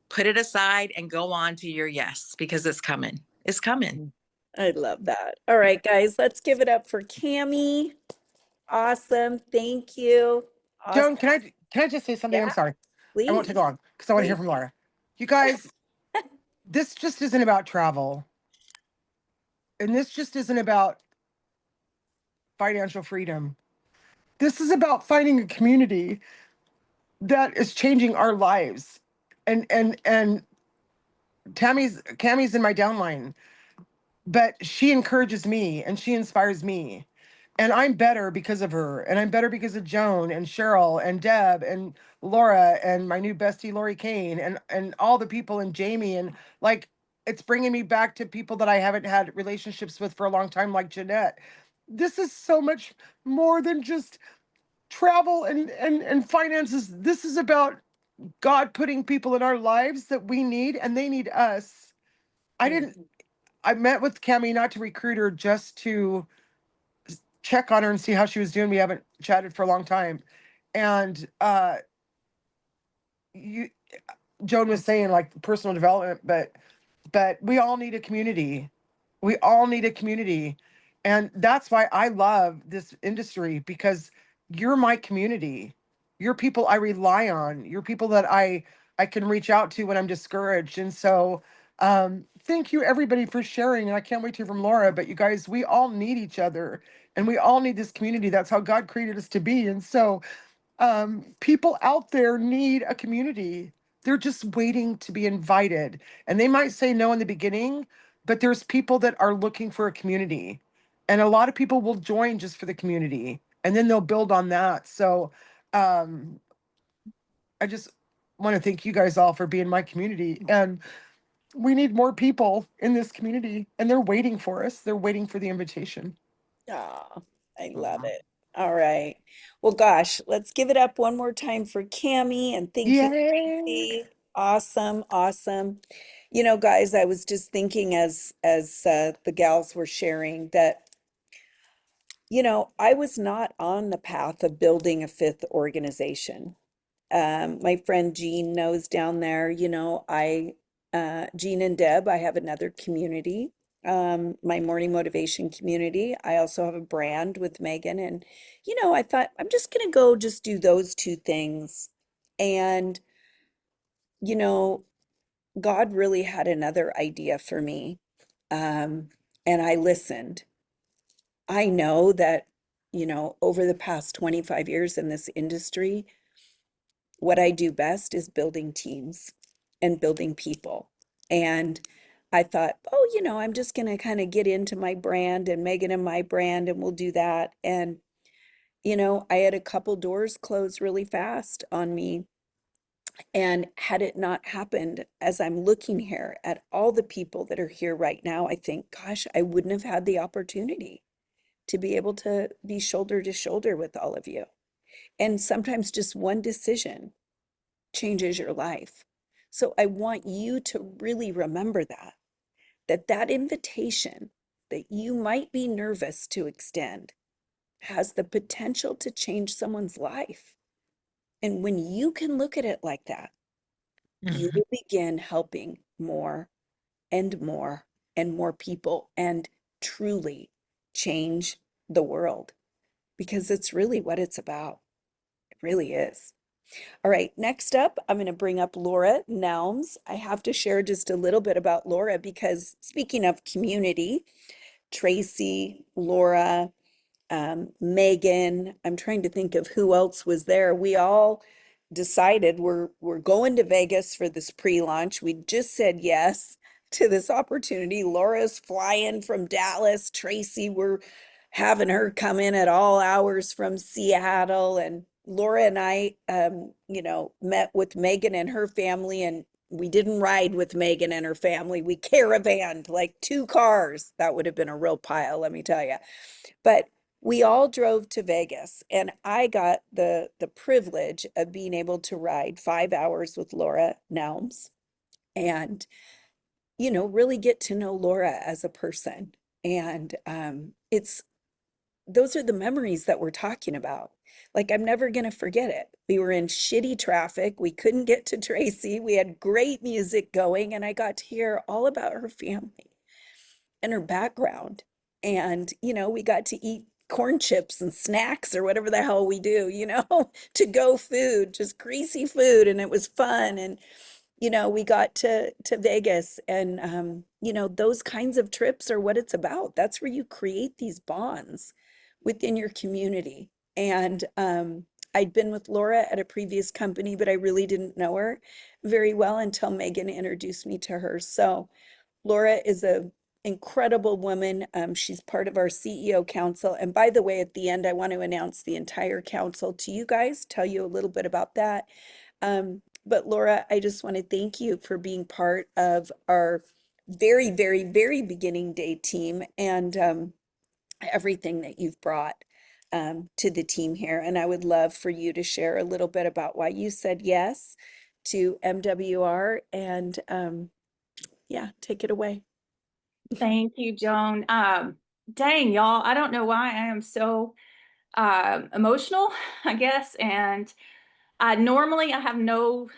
E: put it aside and go on to your yes, because it's coming. It's coming.
A: I love that. All right, guys, let's give it up for Cami. Awesome. Thank you. Awesome.
D: Joan, can I just say something? I'm
A: Yeah,
D: sorry. I won't
A: please.
D: take long because I want to hear
A: Please.
D: from Laura. You guys, this just isn't about travel. And this just isn't about financial freedom. This is about finding a community that is changing our lives. And Cammy's in my downline, but she encourages me and she inspires me. And I'm better because of her. And I'm better because of Joan and Cheryl and Deb and Laura and my new bestie Lori Kane and all the people and Jamie and like it's bringing me back to people that I haven't had relationships with for a long time, like Jeanette. This is so much more than just travel and finances. This is about God putting people in our lives that we need and they need us. I
A: Mm.
D: didn't I met with Cami not to recruit her, just to check on her and see how she was doing. We haven't chatted for a long time. And you Joan was saying like personal development, but we all need a community. We all need a community. And that's why I love this industry, because you're my community. You're people I rely on. You're people that I can reach out to when I'm discouraged. And so thank you everybody for sharing. And I can't wait to hear from Laura. But you guys, we all need each other and we all need this community. That's how God created us to be. And so people out there need a community. They're just waiting to be invited. And they might say no in the beginning, but there's people that are looking for a community. And a lot of people will join just for the community and then they'll build on that. So um, I just want to thank you guys all for being my community. And we need more people in this community and they're waiting for us. They're waiting for the invitation.
A: Aw, I love it. All right. Well, gosh, let's give it up one more time for Cami and thank you,
D: Yay!
A: Tracy. Awesome, awesome. Guys, I was just thinking as the gals were sharing that, I was not on the path of building a fifth organization. My friend Jean knows down there, Jean and Deb, I have another community, my morning motivation community. I also have a brand with Megan. And, I thought I'm just going to go just do those two things. And, you know, God really had another idea for me. And I listened. I know that, over the past 25 years in this industry, what I do best is building teams and building people. And I thought, oh, I'm just going to kind of get into my brand and Megan and my brand, and we'll do that. And, I had a couple doors close really fast on me. And had it not happened, as I'm looking here at all the people that are here right now, I think, gosh, I wouldn't have had the opportunity to be able to be shoulder to shoulder with all of you. And sometimes just one decision changes your life. So I want you to really remember that invitation that you might be nervous to extend has the potential to change someone's life. And when you can look at it like that, you
E: Mhm.
A: will begin helping more and more and more people and truly change the world, because it's really what it's about. It really is. All right, next up, I'm going to bring up Laura Nelms. I have to share just a little bit about Laura because speaking of community, Tracy, Laura, Megan. I'm trying to think of who else was there. We all decided we're going to Vegas for this pre-launch. We just said yes to this opportunity. Laura's flying from Dallas. Tracy, we're having her come in at all hours from Seattle. And Laura and I, met with Megan and her family, and we didn't ride with Megan and her family. We caravanned like 2 cars. That would have been a real pile, let me tell you. But we all drove to Vegas, and I got the privilege of being able to ride 5 hours with Laura Nelms and, really get to know Laura as a person. And it's those are the memories that we're talking about. Like, I'm never going to forget it. We were in shitty traffic. We couldn't get to Tracy. We had great music going, and I got to hear all about her family and her background. And, we got to eat corn chips and snacks or whatever the hell we do, to go food, just greasy food. And it was fun. And, we got to Vegas, and, those kinds of trips are what it's about. That's where you create these bonds within your community. And I'd been with Laura at a previous company, but I really didn't know her very well until Megan introduced me to her. So Laura is a incredible woman. She's part of our CEO council. And by the way, at the end, I want to announce the entire council to you guys, tell you a little bit about that. But Laura, I just want to thank you for being part of our very, very, very beginning day team, and everything that you've brought to the team here. And I would love for you to share a little bit about why you said yes to MWR, and yeah, take it away.
F: Thank you, Joan. Dang, y'all, I don't know why I am so emotional, I guess. And normally I have no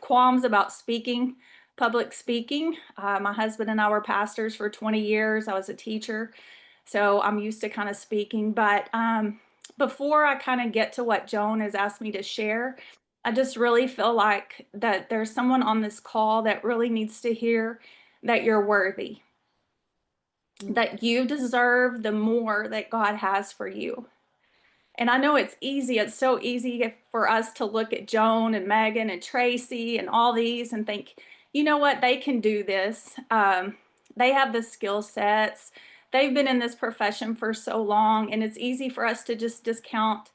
F: qualms about speaking, public speaking. My husband and I were pastors for 20 years. I was a teacher, so I'm used to kind of speaking. But before I kind of get to what Joan has asked me to share, I just really feel like that there's someone on this call that really needs to hear that you're worthy, that you deserve the more that God has for you. And I know it's easy. It's so easy for us to look at Joan and Megan and Tracy and all these and think, you know what, they can do this. They have the skill sets. They've been in this profession for so long, and it's easy for us to just discount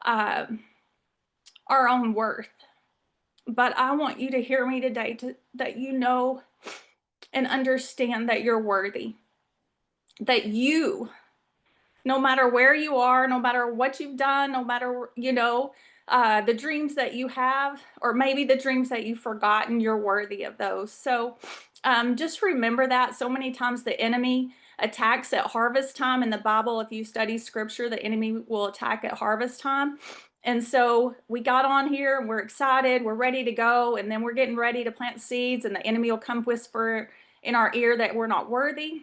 F: our own worth. But I want you to hear me today, that you know and understand that you're worthy, that you, no matter where you are, no matter what you've done, no matter, the dreams that you have, or maybe the dreams that you've forgotten, you're worthy of those. So just remember that. So many times the enemy attacks at harvest time in the Bible. If you study scripture, the enemy will attack at harvest time. And so we got on here and we're excited, we're ready to go, and then we're getting ready to plant seeds, and the enemy will come whisper in our ear that we're not worthy,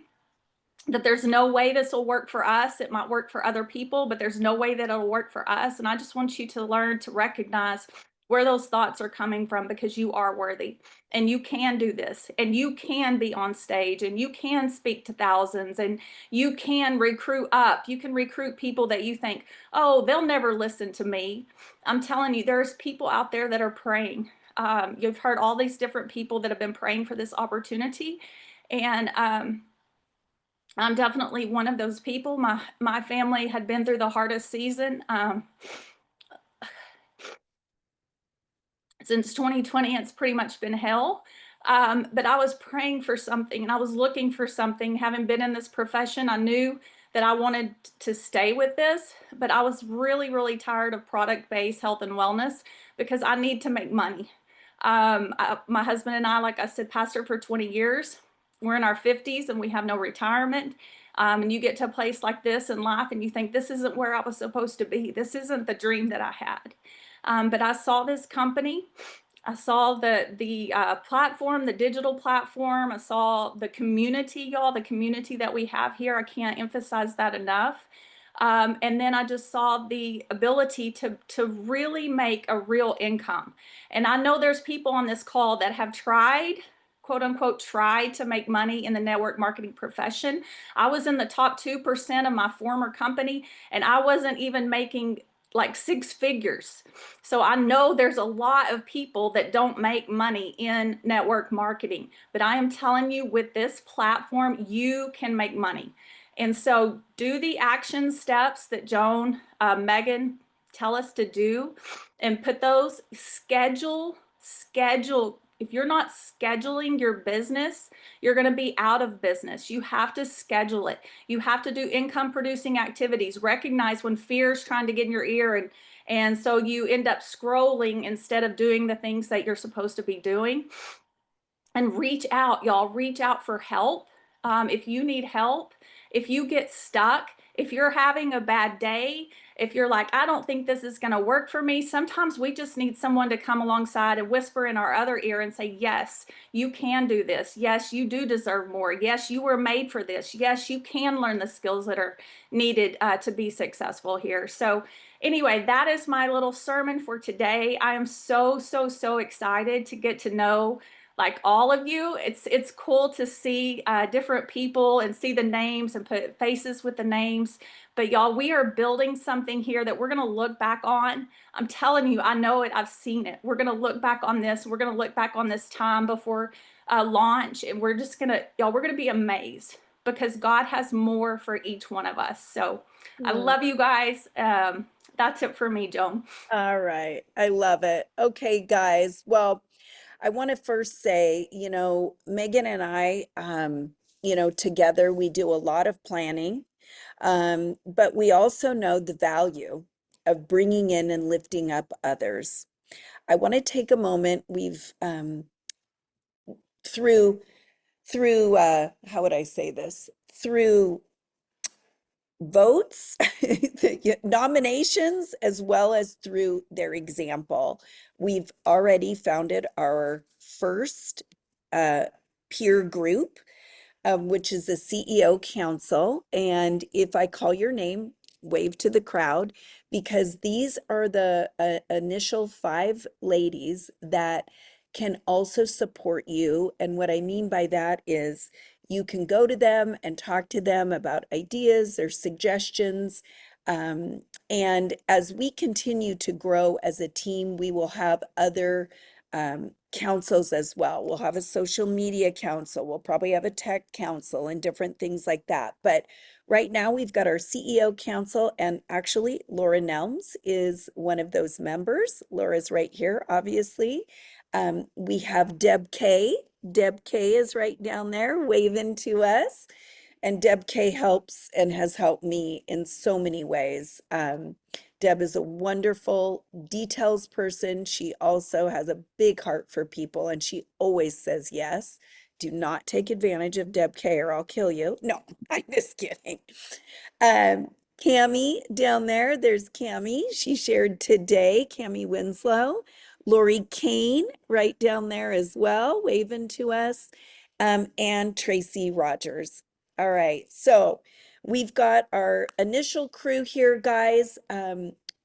F: that there's no way this will work for us. It might work for other people, but there's no way that it'll work for us. And I just want you to learn to recognize where those thoughts are coming from, because you are worthy and you can do this, and you can be on stage, and you can speak to thousands, and you can recruit up. You can recruit people that you think, oh, they'll never listen to me. I'm telling you, there's people out there that are praying. You've heard all these different people that have been praying for this opportunity. And I'm definitely one of those people. My family had been through the hardest season. Since 2020, it's pretty much been hell. But I was praying for something, and I was looking for something. Having been in this profession, I knew that I wanted to stay with this, but I was really, really tired of product-based health and wellness, because I need to make money. My husband and I, like I said, pastored for 20 years. We're in our 50s and we have no retirement. And you get to a place like this in life and you think, this isn't where I was supposed to be. This isn't the dream that I had. But I saw this company. I saw the platform, the digital platform. I saw the community, y'all, the community that we have here. I can't emphasize that enough. And then I just saw the ability to really make a real income. And I know there's people on this call that have tried, quote unquote tried to make money in the network marketing profession. I was in the top 2% of my former company, and I wasn't even making like 6 figures. So I know there's a lot of people that don't make money in network marketing, but I am telling you, with this platform, you can make money. And so do the action steps that Joan, Megan tell us to do, and put those, schedule. If you're not scheduling your business, you're going to be out of business. You have to schedule it. You have to do income producing activities. Recognize when fear is trying to get in your ear, and so you end up scrolling instead of doing the things that you're supposed to be doing. And reach out, y'all. Reach out for help. If you need help, if you get stuck, if you're having a bad day, if you're like, I don't think this is going to work for me, sometimes we just need someone to come alongside and whisper in our other ear and say, yes, you can do this. Yes, you do deserve more. Yes, you were made for this. Yes, you can learn the skills that are needed to be successful here. So anyway, that is my little sermon for today. I am so excited to get to know like all of you. It's cool to see different people and see the names and put faces with the names. But y'all, we are building something here that we're going to look back on. I'm telling you, I know it. I've seen it. We're going to look back on this. We're going to look back on this time before launch, and we're just going to, y'all, we're going to be amazed because God has more for each one of us. So I love you guys. That's it for me, Joan.
A: All right. I love it. Okay, guys. Well, I want to first say, Megan and I, together we do a lot of planning, but we also know the value of bringing in and lifting up others. I want to take a moment. We've through how would I say this? Through votes, nominations, as well as through their example. We've already founded our first peer group, which is the CEO Council. And if I call your name, wave to the crowd, because these are the initial 5 ladies that can also support you. And what I mean by that is you can go to them and talk to them about ideas or suggestions. And as we continue to grow as a team, we will have other councils as well. We'll have a social media council. We'll probably have a tech council and different things like that. But right now we've got our CEO council, and actually Laura Nelms is one of those members. Laura's right here, obviously. We have Deb K. Deb K is right down there waving to us. And Deb K helps and has helped me in so many ways. Deb is a wonderful details person. She also has a big heart for people, and she always says yes. Do not take advantage of Deb K or I'll kill you. No, I'm just kidding. Cami down there, there's Cami. She shared today, Cami Winslow. Lori Kane right down there as well, waving to us. And Tracy Rogers. All right, so we've got our initial crew here, guys.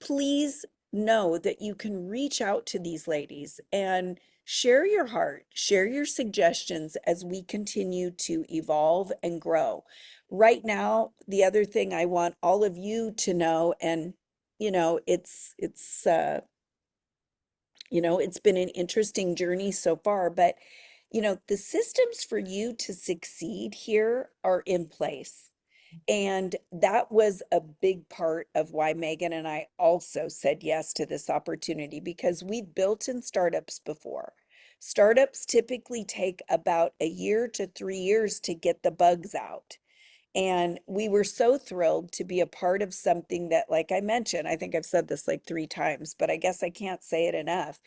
A: Please know that you can reach out to these ladies and share your heart, share your suggestions as we continue to evolve and grow. Right now, the other thing I want all of you to know, and it's been an interesting journey so far, but the systems for you to succeed here are in place. And that was a big part of why Megan and I also said yes to this opportunity, because we've built in startups before. Startups typically take about a year to 3 years to get the bugs out. And we were so thrilled to be a part of something that, like I mentioned, I think I've said this like 3 times, but I guess I can't say it enough,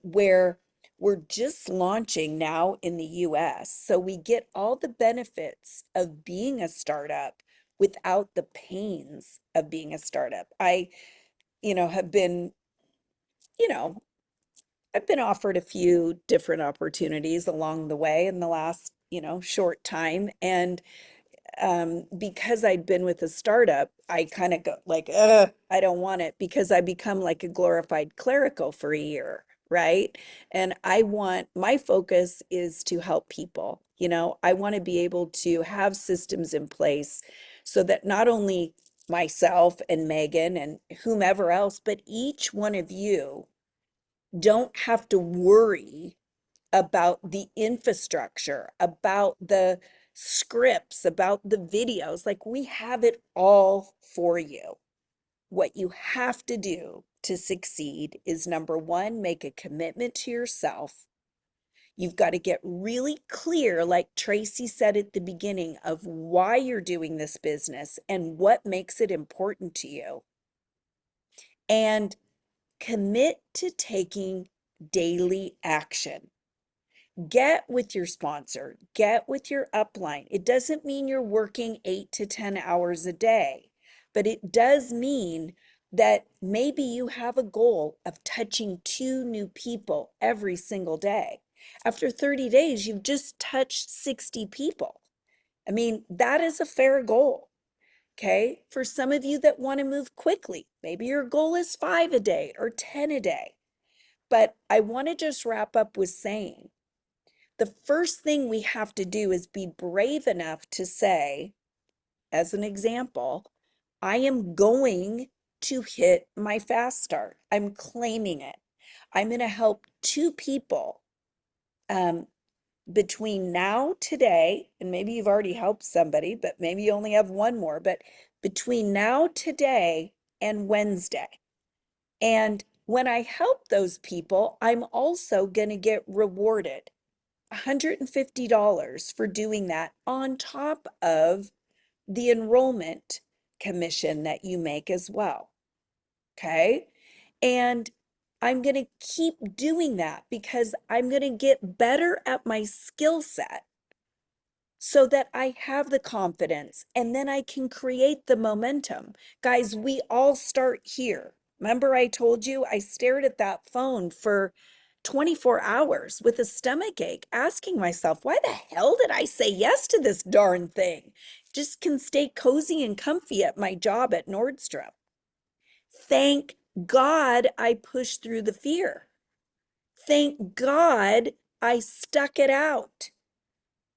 A: where we're just launching now in the US. So we get all the benefits of being a startup without the pains of being a startup. Have been, you know, I've been offered a few different opportunities along the way in the last, short time. And because I'd been with a startup, I kind of go like, I don't want it, because I become like a glorified clerical for a year, right? And my focus is to help people. I want to be able to have systems in place so that not only myself and Megan and whomever else, but each one of you don't have to worry about the infrastructure, about the scripts, about the videos. Like, we have it all for you. What you have to do to succeed is, number one, make a commitment to yourself. You've got to get really clear, like Tracy said at the beginning, of why you're doing this business and what makes it important to you. And commit to taking daily action. Get with your sponsor, get with your upline. It doesn't mean you're working 8 to 10 hours a day, but it does mean that maybe you have a goal of touching 2 new people every single day. After 30 days, you've just touched 60 people. I mean, that is a fair goal. Okay. For some of you that want to move quickly, maybe your goal is 5 a day or 10 a day. But I want to just wrap up with saying, the first thing we have to do is be brave enough to say, as an example, I am going to hit my fast start. I'm claiming it. I'm going to help 2 people between now, today, and maybe you've already helped somebody, but maybe you only have 1 more, but between now, today, and Wednesday. And when I help those people, I'm also going to get rewarded $150 for doing that, on top of the enrollment commission that you make as well. Okay. And I'm going to keep doing that because I'm going to get better at my skill set so that I have the confidence, and then I can create the momentum. Guys, we all start here. Remember, I told you I stared at that phone for 24 hours with a stomach ache, asking myself, why the hell did I say yes to this darn thing? Just can stay cozy and comfy at my job at Nordstrom. Thank God I pushed through the fear. Thank God I stuck it out.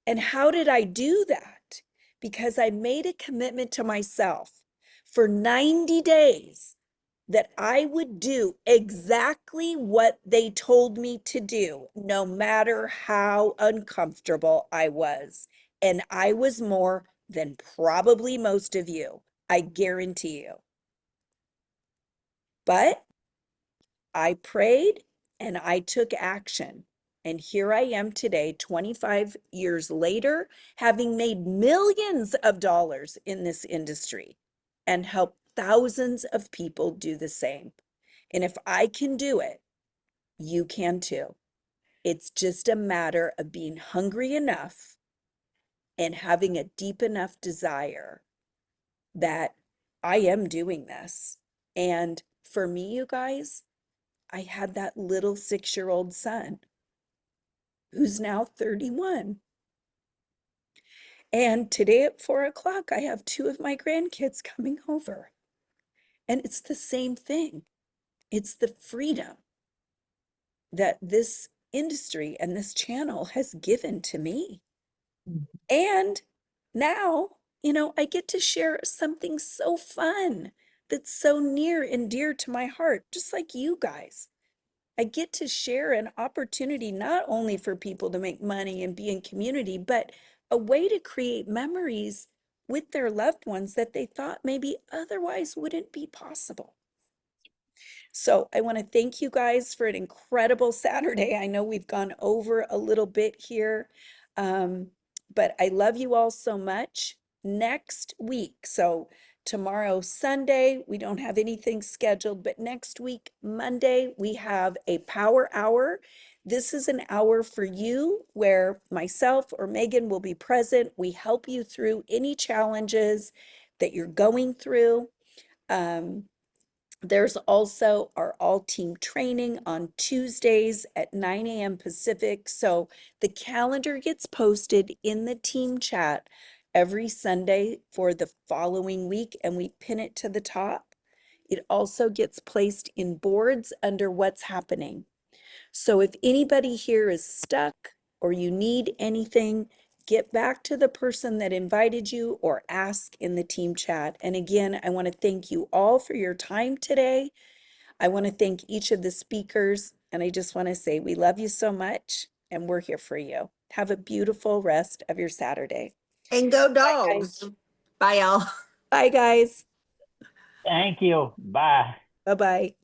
A: And how did I do that? Because I made a commitment to myself for 90 days that I would do exactly what they told me to do, no matter how uncomfortable I was. And I was more than probably most of you, I guarantee you. But I prayed and I took action. And here I am today, 25 years later, having made millions of dollars in this industry and helped thousands of people do the same. And if I can do it, you can too. It's just a matter of being hungry enough and having a deep enough desire that I am doing this. And for me, you guys, I had that little 6-year-old son who's now 31. And today at 4 o'clock, I have 2 of my grandkids coming over. And it's the same thing. It's the freedom that this industry and this channel has given to me. And now, I get to share something so fun that's so near and dear to my heart, just like you guys. I get to share an opportunity not only for people to make money and be in community, but a way to create memories with their loved ones that they thought maybe otherwise wouldn't be possible. So I want to thank you guys for an incredible Saturday. I know we've gone over a little bit here, but I love you all so much. Next week, so tomorrow, Sunday, we don't have anything scheduled, but next week, Monday, we have a power hour. This is an hour for you where myself or Megan will be present. We help you through any challenges that you're going through. There's also our all team training on Tuesdays at 9 a.m. Pacific. So the calendar gets posted in the team chat every Sunday for the following week, and we pin it to the top. It also gets placed in boards under what's happening. So if anybody here is stuck or you need anything, get back to the person that invited you or ask in the team chat. And again, I want to thank you all for your time today. I want to thank each of the speakers, and I just want to say we love you so much and we're here for you. Have a beautiful rest of your Saturday.
C: And go
A: Bye, guys.
C: dogs. Bye, y'all.
A: Bye, guys.
B: Thank you. Bye.
A: Bye-bye.